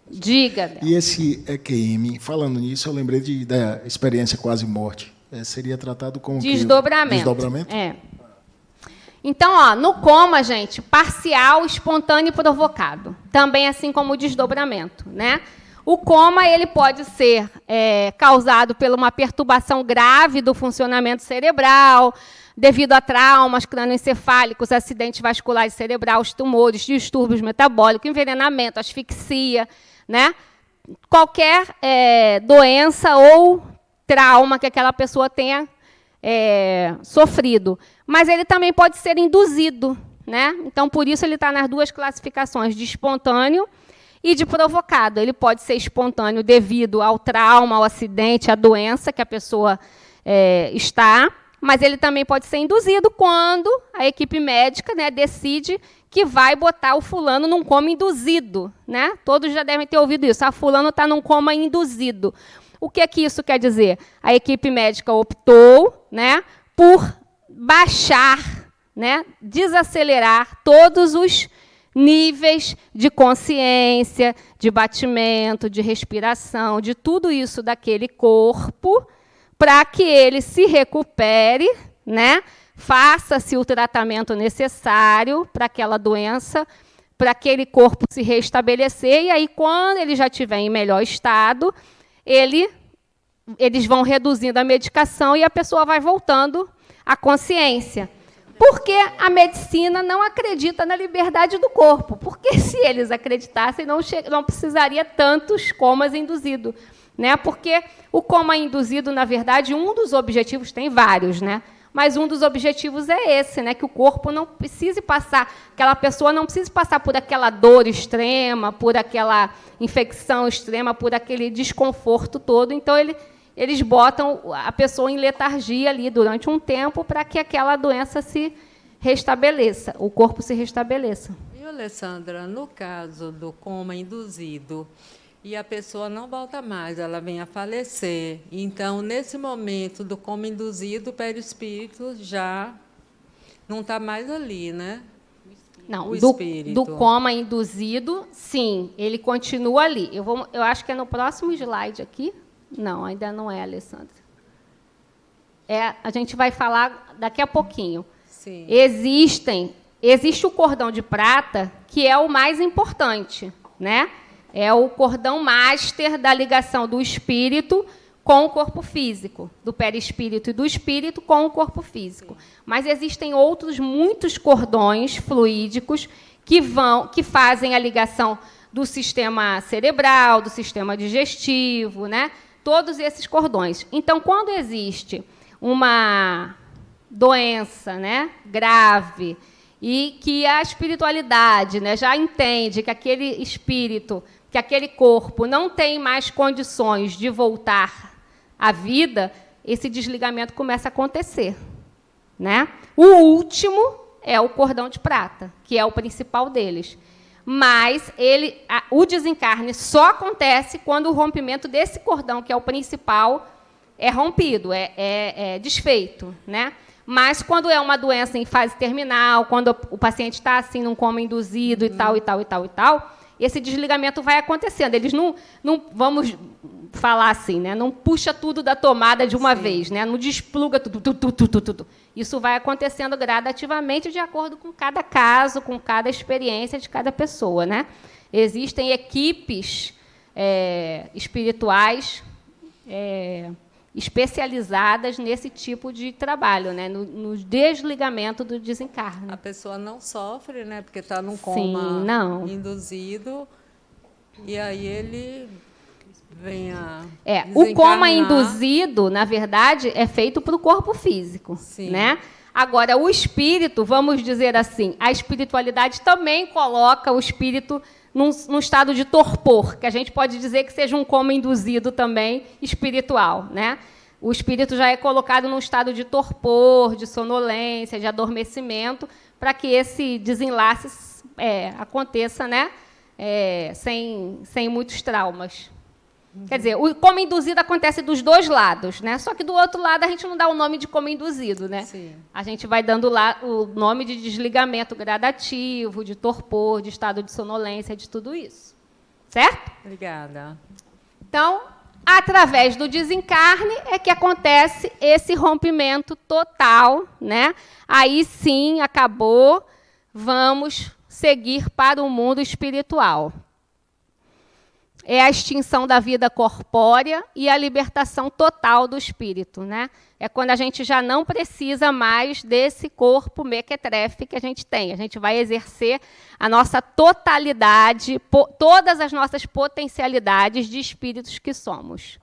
Diga. E esse EQM, falando nisso, eu lembrei da experiência quase morte. Seria tratado como desdobramento. Desdobramento? É. Então, ó, no coma, gente, parcial, espontâneo e provocado. Também assim como o desdobramento, né? O coma ele pode ser causado por uma perturbação grave do funcionamento cerebral, devido a traumas crânioencefálicos, acidentes vasculares cerebrais, tumores, distúrbios metabólicos, envenenamento, asfixia, né? Qualquer doença ou trauma que aquela pessoa tenha sofrido. Mas ele também pode ser induzido, né? Então, por isso, ele está nas duas classificações, de espontâneo e de provocado. Ele pode ser espontâneo devido ao trauma, ao acidente, à doença que a pessoa está, mas ele também pode ser induzido quando a equipe médica, né, decide que vai botar o fulano num coma induzido, né? Todos já devem ter ouvido isso. Fulano está num coma induzido. O que isso quer dizer? A equipe médica optou, né, por baixar, né, desacelerar todos os níveis de consciência, de batimento, de respiração, de tudo isso daquele corpo, para que ele se recupere, né, faça-se o tratamento necessário para aquela doença, para aquele corpo se restabelecer, e aí, quando ele já estiver em melhor estado, eles vão reduzindo a medicação e a pessoa vai voltando à consciência. Porque a medicina não acredita na liberdade do corpo. Porque se eles acreditassem, não precisaria tantos comas induzidos, né? Porque o coma induzido, na verdade, um dos objetivos, tem vários, né? Mas um dos objetivos é esse, né? Que o corpo não precise passar, aquela pessoa não precise passar por aquela dor extrema, por aquela infecção extrema, por aquele desconforto todo. Então, eles botam a pessoa em letargia ali durante um tempo para que aquela doença se restabeleça, o corpo se restabeleça. E, Alessandra, no caso do coma induzido, e a pessoa não volta mais, ela vem a falecer. Então, nesse momento do coma induzido, o perispírito já não está mais ali, né? Não, do coma induzido, sim, ele continua ali. Eu acho que é no próximo slide aqui. Não, ainda não é, Alessandra. A gente vai falar daqui a pouquinho. Sim. Existe o cordão de prata, que é o mais importante, né? É o cordão master da ligação do espírito com o corpo físico, do perispírito e do espírito com o corpo físico. Mas existem muitos cordões fluídicos que fazem a ligação do sistema cerebral, do sistema digestivo, né? Todos esses cordões. Então, quando existe uma doença, né, grave, e que a espiritualidade, né, já entende que aquele espírito, que aquele corpo não tem mais condições de voltar à vida, esse desligamento começa a acontecer, né? O último é o cordão de prata, que é o principal deles. Mas o desencarne só acontece quando o rompimento desse cordão, que é o principal, é rompido, é desfeito, né? Mas quando é uma doença em fase terminal, quando o paciente está assim num coma induzido e tal, esse desligamento vai acontecendo. Eles não vamos falar assim, né? Não puxa tudo da tomada de uma vez, né? Não despluga tudo. Isso vai acontecendo gradativamente de acordo com cada caso, com cada experiência de cada pessoa, né? Existem equipes espirituais especializadas nesse tipo de trabalho, né? No desligamento do desencarne. A pessoa não sofre, né? Porque está num coma induzido, e aí ele vem a o coma induzido, na verdade, é feito para o corpo físico, né? Agora, o espírito, vamos dizer assim, a espiritualidade também coloca o espírito num estado de torpor, que a gente pode dizer que seja um coma induzido também espiritual, né? O espírito já é colocado num estado de torpor, de sonolência, de adormecimento, para que esse desenlace aconteça, né? Sem muitos traumas. Quer dizer, o coma induzido acontece dos dois lados, né? Só que do outro lado a gente não dá o nome de coma induzido, né? Sim. A gente vai dando lá o nome de desligamento gradativo, de torpor, de estado de sonolência, de tudo isso. Certo? Obrigada. Então, através do desencarne é que acontece esse rompimento total, né? Aí sim, acabou, vamos seguir para o mundo espiritual. É a extinção da vida corpórea e a libertação total do espírito, né? É quando a gente já não precisa mais desse corpo mequetrefe que a gente tem. A gente vai exercer a nossa totalidade, todas as nossas potencialidades de espíritos que somos.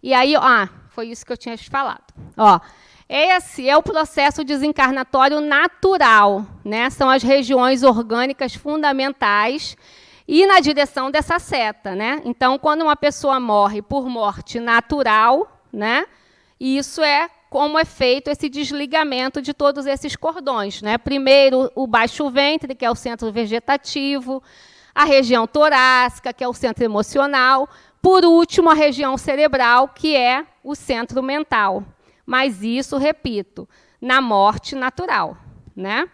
E aí, foi isso que eu tinha te falado. Esse é o processo desencarnatório natural, né? São as regiões orgânicas fundamentais e na direção dessa seta, né? Então, quando uma pessoa morre por morte natural, né? Isso é como é feito esse desligamento de todos esses cordões, né? Primeiro, o baixo ventre, que é o centro vegetativo, a região torácica, que é o centro emocional, por último, a região cerebral, que é o centro mental. Mas isso, repito, na morte natural, né?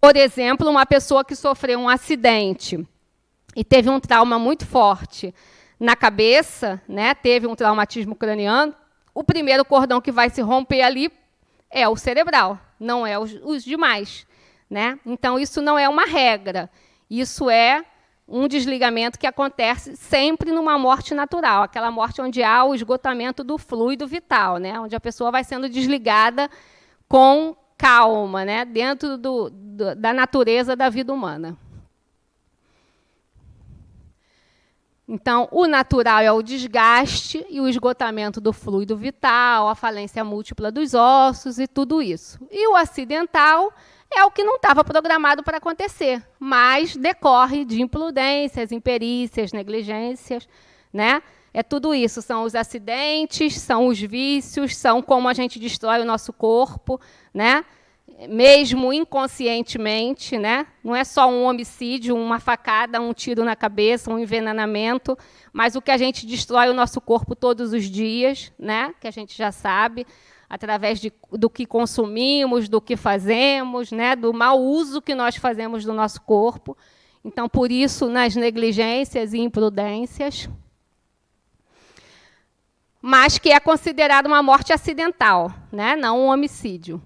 Por exemplo, uma pessoa que sofreu um acidente e teve um trauma muito forte na cabeça, né? Teve um traumatismo craniano, o primeiro cordão que vai se romper ali é o cerebral, não é os demais, né? Então, isso não é uma regra. Isso é um desligamento que acontece sempre numa morte natural, aquela morte onde há o esgotamento do fluido vital, né? Onde a pessoa vai sendo desligada com calma, né? Dentro da natureza da vida humana. Então, o natural é o desgaste e o esgotamento do fluido vital, a falência múltipla dos ossos e tudo isso. E o acidental é o que não estava programado para acontecer, mas decorre de imprudências, imperícias, negligências, né? É tudo isso, são os acidentes, são os vícios, são como a gente destrói o nosso corpo, né? Mesmo inconscientemente, né? Não é só um homicídio, uma facada, um tiro na cabeça, um envenenamento, mas o que a gente destrói o nosso corpo todos os dias, né? Que a gente já sabe, através do que consumimos, do que fazemos, né? Do mau uso que nós fazemos do nosso corpo. Então, por isso, nas negligências e imprudências, mas que é considerado uma morte acidental, né? Não um homicídio.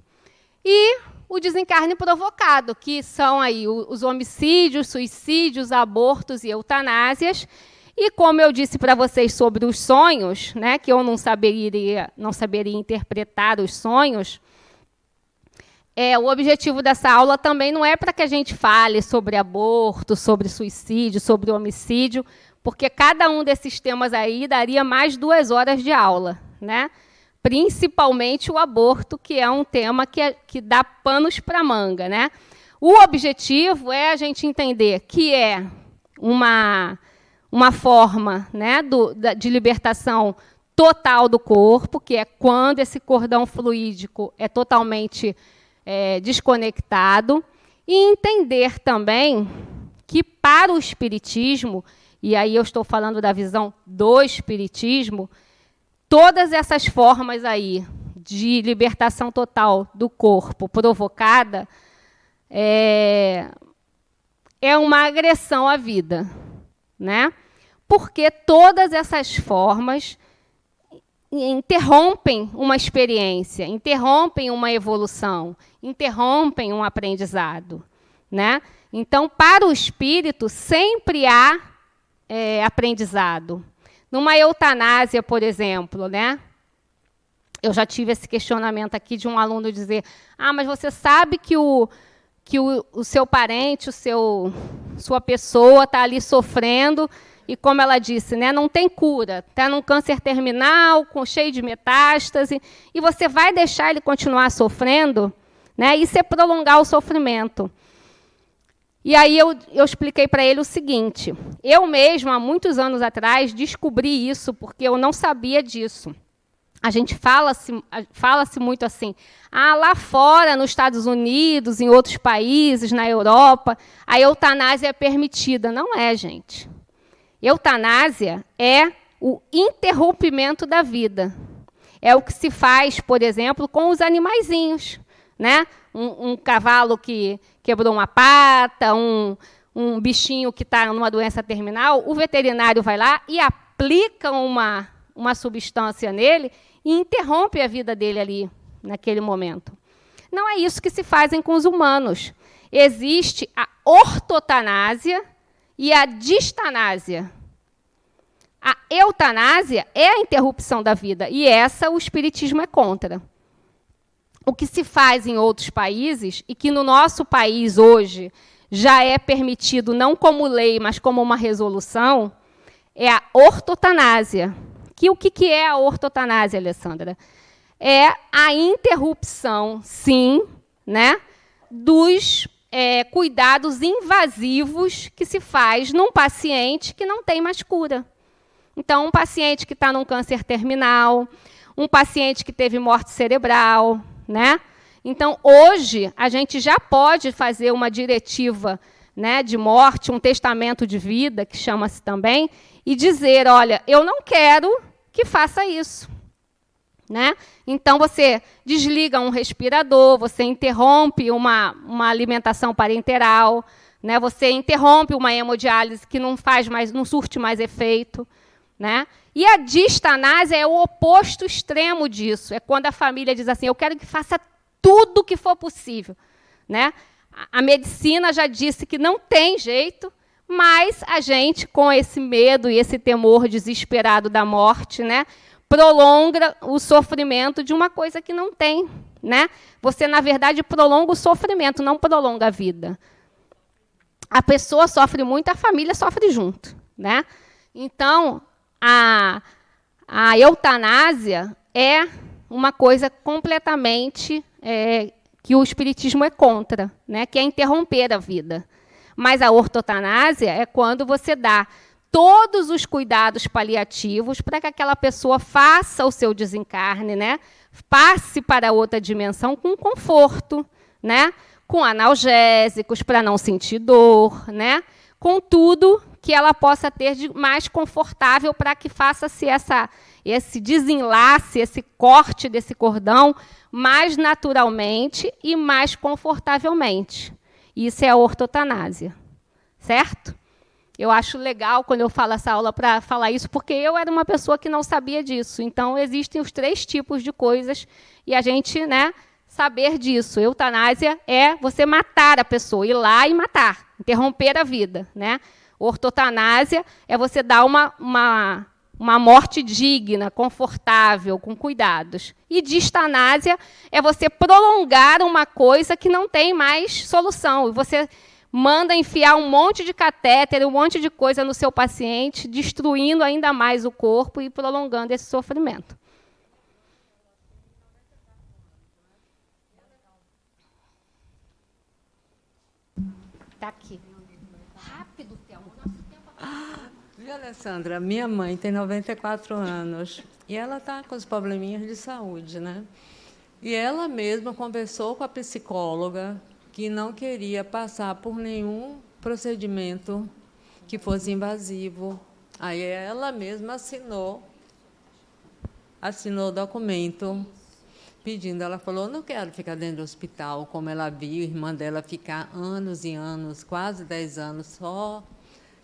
E o desencarne provocado, que são aí os homicídios, suicídios, abortos e eutanásias. E como eu disse para vocês sobre os sonhos, né, que eu não saberia interpretar os sonhos, o objetivo dessa aula também não é para que a gente fale sobre aborto, sobre suicídio, sobre homicídio, porque cada um desses temas aí daria mais 2 horas de aula, né? Principalmente o aborto, que é um tema que dá panos para manga, né? O objetivo é a gente entender que é uma forma, né, de libertação total do corpo, que é quando esse cordão fluídico é totalmente desconectado, e entender também que, para o espiritismo, e aí eu estou falando da visão do espiritismo, todas essas formas aí de libertação total do corpo provocada é uma agressão à vida, né? Porque todas essas formas interrompem uma experiência, interrompem uma evolução, interrompem um aprendizado, né? Então, para o espírito, sempre há aprendizado. Numa eutanásia, por exemplo, né? Eu já tive esse questionamento aqui de um aluno dizer: mas você sabe que o seu parente, sua pessoa está ali sofrendo e como ela disse, né, não tem cura, está num câncer terminal, cheio de metástase, e você vai deixar ele continuar sofrendo, né? Isso é prolongar o sofrimento. E aí eu expliquei para ele o seguinte, eu mesmo, há muitos anos atrás, descobri isso, porque eu não sabia disso. A gente fala-se muito assim, lá fora, nos Estados Unidos, em outros países, na Europa, a eutanásia é permitida. Não é, gente. Eutanásia é o interrompimento da vida. É o que se faz, por exemplo, com os animaizinhos, né? Um cavalo que quebrou uma pata, um bichinho que está numa doença terminal, o veterinário vai lá e aplica uma substância nele e interrompe a vida dele ali, naquele momento. Não é isso que se fazem com os humanos. Existe a ortotanásia e a distanásia. A eutanásia é a interrupção da vida, e essa o espiritismo é contra. O que se faz em outros países, e que no nosso país hoje já é permitido, não como lei, mas como uma resolução, é a ortotanásia. O que é a ortotanásia, Alessandra? É a interrupção, sim, né, dos cuidados invasivos que se faz num paciente que não tem mais cura. Então, um paciente que está num câncer terminal, um paciente que teve morte cerebral, né? Então, hoje, a gente já pode fazer uma diretiva, né, de morte, um testamento de vida, que chama-se também, e dizer, olha, eu não quero que faça isso. Né? Então, você desliga um respirador, você interrompe uma alimentação parenteral, né? Você interrompe uma hemodiálise que não surte mais efeito. Né? E a distanásia é o oposto extremo disso. É quando a família diz assim, eu quero que faça tudo o que for possível. Né? A medicina já disse que não tem jeito, mas a gente, com esse medo e esse temor desesperado da morte, né, prolonga o sofrimento de uma coisa que não tem. Né? Você, na verdade, prolonga o sofrimento, não prolonga a vida. A pessoa sofre muito, a família sofre junto. Né? Então, a eutanásia é uma coisa completamente que o espiritismo é contra, né? Que é interromper a vida. Mas a ortotanásia é quando você dá todos os cuidados paliativos para que aquela pessoa faça o seu desencarne, né? Passe para outra dimensão com conforto, né? Com analgésicos para não sentir dor, né? Com tudo que ela possa ter de mais confortável para que faça-se esse desenlace, esse corte desse cordão mais naturalmente e mais confortavelmente. Isso é a ortotanásia, certo? Eu acho legal quando eu falo essa aula para falar isso, porque eu era uma pessoa que não sabia disso. Então, existem os 3 tipos de coisas e a gente, né, saber disso. Eutanásia é você matar a pessoa, ir lá e matar, interromper a vida. Né? Ortotanásia é você dar uma morte digna, confortável, com cuidados. E distanásia é você prolongar uma coisa que não tem mais solução. E você manda enfiar um monte de catéter, um monte de coisa no seu paciente, destruindo ainda mais o corpo e prolongando esse sofrimento. Está aqui. Rápido, Thelma. Nosso tempo Viu, Alessandra? Minha mãe tem 94 anos e ela está com os probleminhas de saúde, né? E ela mesma conversou com a psicóloga que não queria passar por nenhum procedimento que fosse invasivo. Aí ela mesma assinou o documento pedindo. Ela falou, não quero ficar dentro do hospital, como ela viu a irmã dela ficar anos e anos, quase 10 anos, só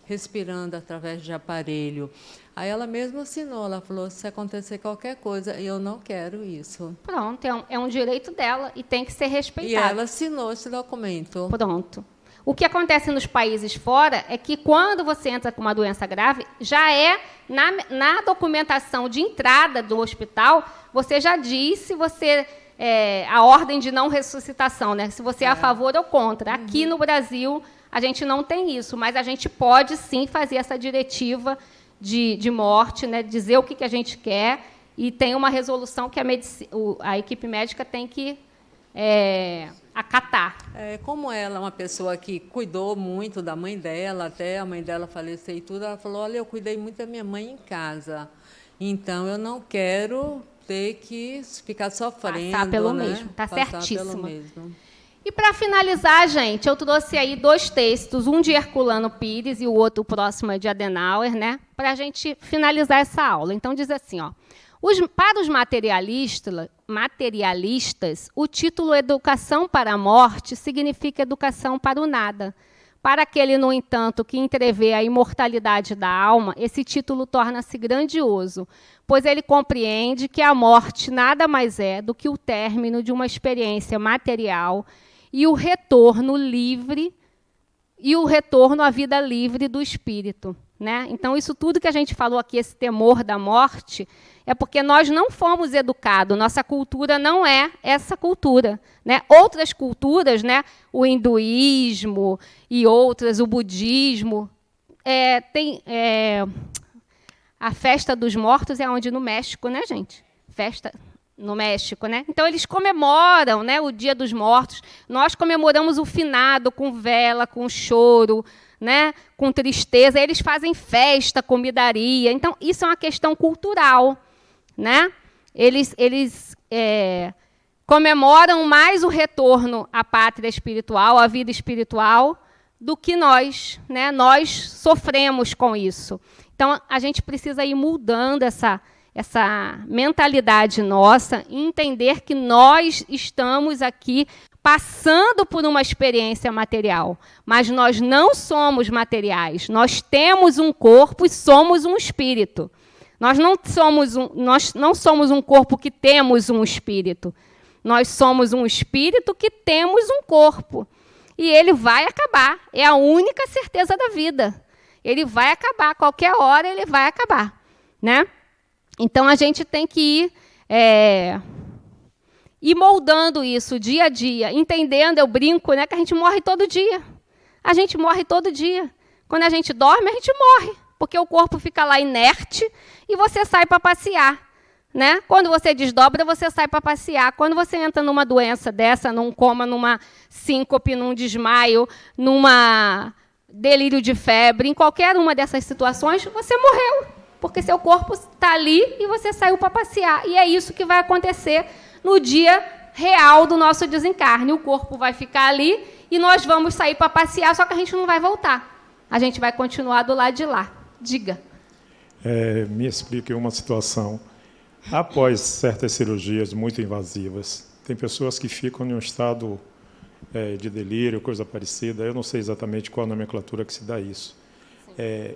respirando através de aparelho. Aí ela mesma assinou, ela falou, se acontecer qualquer coisa, eu não quero isso. Pronto, é um direito dela e tem que ser respeitado. E ela assinou esse documento. Pronto. O que acontece nos países fora é que, quando você entra com uma doença grave, já é, na documentação de entrada do hospital, você já diz se você a ordem de não ressuscitação, né? Se você é a favor ou contra. Aqui no Brasil, a gente não tem isso, mas a gente pode, sim, fazer essa diretiva de morte, né? Dizer o que a gente quer, e tem uma resolução que a equipe médica tem que acatar. Como ela é uma pessoa que cuidou muito da mãe dela, até a mãe dela falecer e tudo, ela falou, olha, eu cuidei muito da minha mãe em casa, então eu não quero ter que ficar sofrendo. Passar pelo né? mesmo, está Passar certíssimo. pelo mesmo. E, para finalizar, gente, eu trouxe aí 2 textos, um de Herculano Pires e o outro, o próximo, é de Adenauer, né, para a gente finalizar essa aula. Então, diz assim, ó, para os materialistas, o título Educação para a Morte significa educação para o nada. Para aquele, no entanto, que entrevê a imortalidade da alma, esse título torna-se grandioso, pois ele compreende que a morte nada mais é do que o término de uma experiência material e o retorno à vida livre do espírito, né? Então, isso tudo que a gente falou aqui, esse temor da morte, é porque nós não fomos educados, nossa cultura não é essa cultura, né? Outras culturas, né, o hinduísmo e outras, o budismo, tem a festa dos mortos é onde no México, né, gente? Festa no México, né? Então eles comemoram, né, o Dia dos Mortos. Nós comemoramos o finado com vela, com choro, né, com tristeza. Eles fazem festa, comidaria. Então isso é uma questão cultural, né? Eles comemoram mais o retorno à pátria espiritual, à vida espiritual, do que nós, né? Nós sofremos com isso. Então a gente precisa ir mudando essa mentalidade nossa, entender que nós estamos aqui passando por uma experiência material, mas nós não somos materiais. Nós temos um corpo e somos um espírito. Nós não somos um corpo que temos um espírito. Nós somos um espírito que temos um corpo. E ele vai acabar. É a única certeza da vida. Ele vai acabar. A qualquer hora ele vai acabar, né? Então, a gente tem que ir moldando isso dia a dia, entendendo, eu brinco, né, que a gente morre todo dia. A gente morre todo dia. Quando a gente dorme, a gente morre, porque o corpo fica lá inerte e você sai para passear, né? Quando você desdobra, você sai para passear. Quando você entra numa doença dessa, num coma, numa síncope, num desmaio, numa delírio de febre, em qualquer uma dessas situações, você morreu. Porque seu corpo está ali e você saiu para passear. E é isso que vai acontecer no dia real do nosso desencarne. O corpo vai ficar ali e nós vamos sair para passear, só que a gente não vai voltar. A gente vai continuar do lado de lá. Diga. Me explique uma situação. Após certas cirurgias muito invasivas, tem pessoas que ficam em um estado de delírio, coisa parecida. Eu não sei exatamente qual a nomenclatura que se dá isso.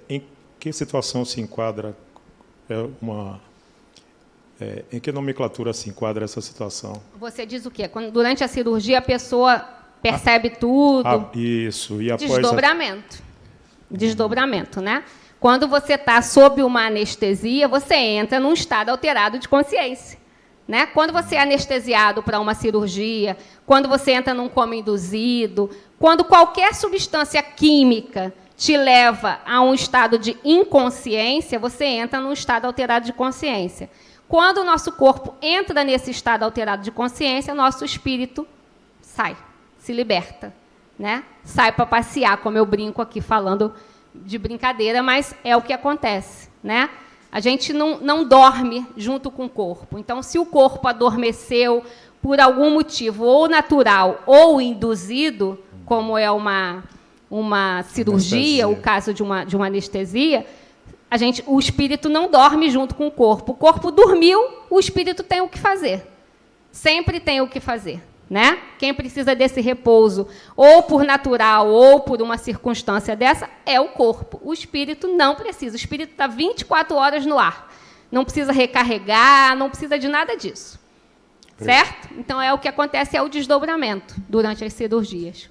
Em que situação se enquadra em que nomenclatura se enquadra essa situação? Você diz o quê? Quando, durante a cirurgia, a pessoa percebe tudo? Isso. E após desdobramento. Desdobramento, né? Quando você está sob uma anestesia, você entra num estado alterado de consciência, né? Quando você é anestesiado para uma cirurgia, quando você entra num coma induzido, quando qualquer substância química te leva a um estado de inconsciência, você entra num estado alterado de consciência. Quando o nosso corpo entra nesse estado alterado de consciência, nosso espírito sai, se liberta, né? Sai para passear, como eu brinco aqui falando de brincadeira, mas é o que acontece, né? A gente não dorme junto com o corpo. Então, se o corpo adormeceu por algum motivo, ou natural ou induzido, como é uma cirurgia, o caso de uma anestesia, o espírito não dorme junto com o corpo. O corpo dormiu, o espírito tem o que fazer. Sempre tem o que fazer, né? Quem precisa desse repouso, ou por natural, ou por uma circunstância dessa, é o corpo. O espírito não precisa. O espírito está 24 horas no ar. Não precisa recarregar, não precisa de nada disso. Certo? Então, o que acontece é o desdobramento durante as cirurgias.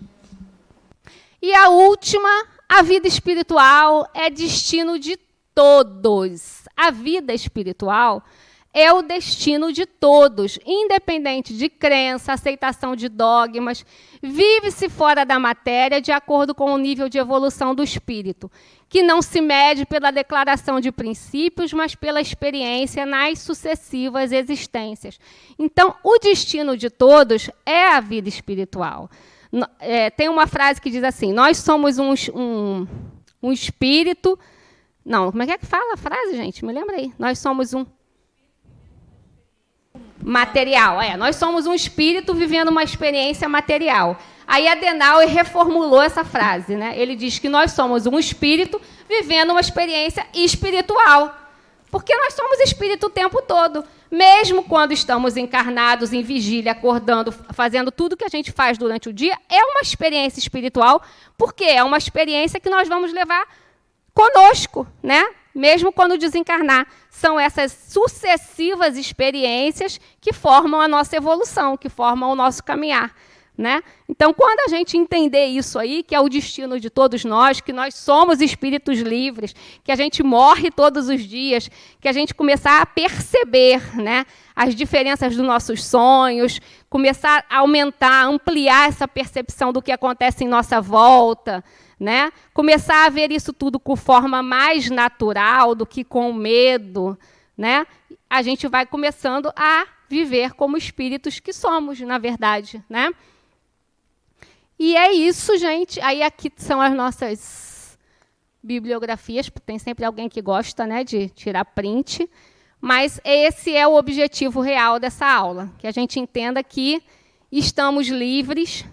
E a última, a vida espiritual é destino de todos. A vida espiritual é o destino de todos, independente de crença, aceitação de dogmas. Vive-se fora da matéria de acordo com o nível de evolução do espírito, que não se mede pela declaração de princípios, mas pela experiência nas sucessivas existências. Então, o destino de todos é a vida espiritual. Tem uma frase que diz assim: nós somos um espírito... Não, como é que fala a frase, gente? Me lembra aí. Nós somos um... material. Nós somos um espírito vivendo uma experiência material. Aí Adenauer reformulou essa frase, né? Ele diz que nós somos um espírito vivendo uma experiência espiritual. Porque nós somos espírito o tempo todo. Mesmo quando estamos encarnados, em vigília, acordando, fazendo tudo que a gente faz durante o dia, é uma experiência espiritual, porque é uma experiência que nós vamos levar conosco, né? Mesmo quando desencarnar. São essas sucessivas experiências que formam a nossa evolução, que formam o nosso caminhar, né? Então, quando a gente entender isso aí, que é o destino de todos nós, que nós somos espíritos livres, que a gente morre todos os dias, que a gente começar a perceber, né, as diferenças dos nossos sonhos, começar a aumentar, ampliar essa percepção do que acontece em nossa volta, né? Começar a ver isso tudo com forma mais natural do que com medo, né? A gente vai começando a viver como espíritos que somos, na verdade, né? E é isso, gente. Aí aqui são as nossas bibliografias, tem sempre alguém que gosta, né, de tirar print, mas esse é o objetivo real dessa aula, que a gente entenda que estamos livres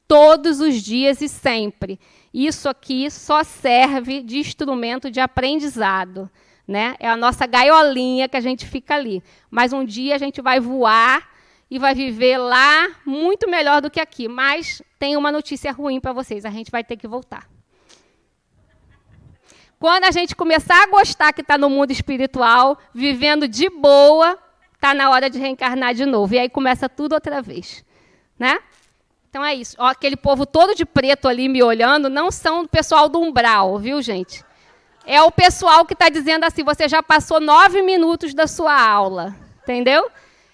todos os dias e sempre. Isso aqui só serve de instrumento de aprendizado, né? É a nossa gaiolinha que a gente fica ali. Mas um dia a gente vai voar e vai viver lá muito melhor do que aqui. Mas tem uma notícia ruim para vocês, a gente vai ter que voltar. Quando a gente começar a gostar que está no mundo espiritual, vivendo de boa, está na hora de reencarnar de novo. E aí começa tudo outra vez, né? Então é isso. Ó, aquele povo todo de preto ali me olhando não são o pessoal do umbral, viu, gente? É o pessoal que está dizendo assim, você já passou 9 minutos da sua aula, entendeu?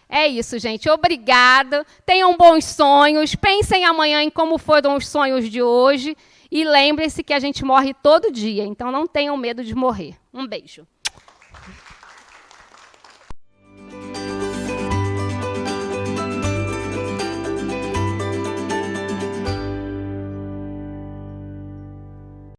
É isso, gente. Obrigada. Tenham bons sonhos. Pensem amanhã em como foram os sonhos de hoje. E lembrem-se que a gente morre todo dia, então não tenham medo de morrer. Um beijo.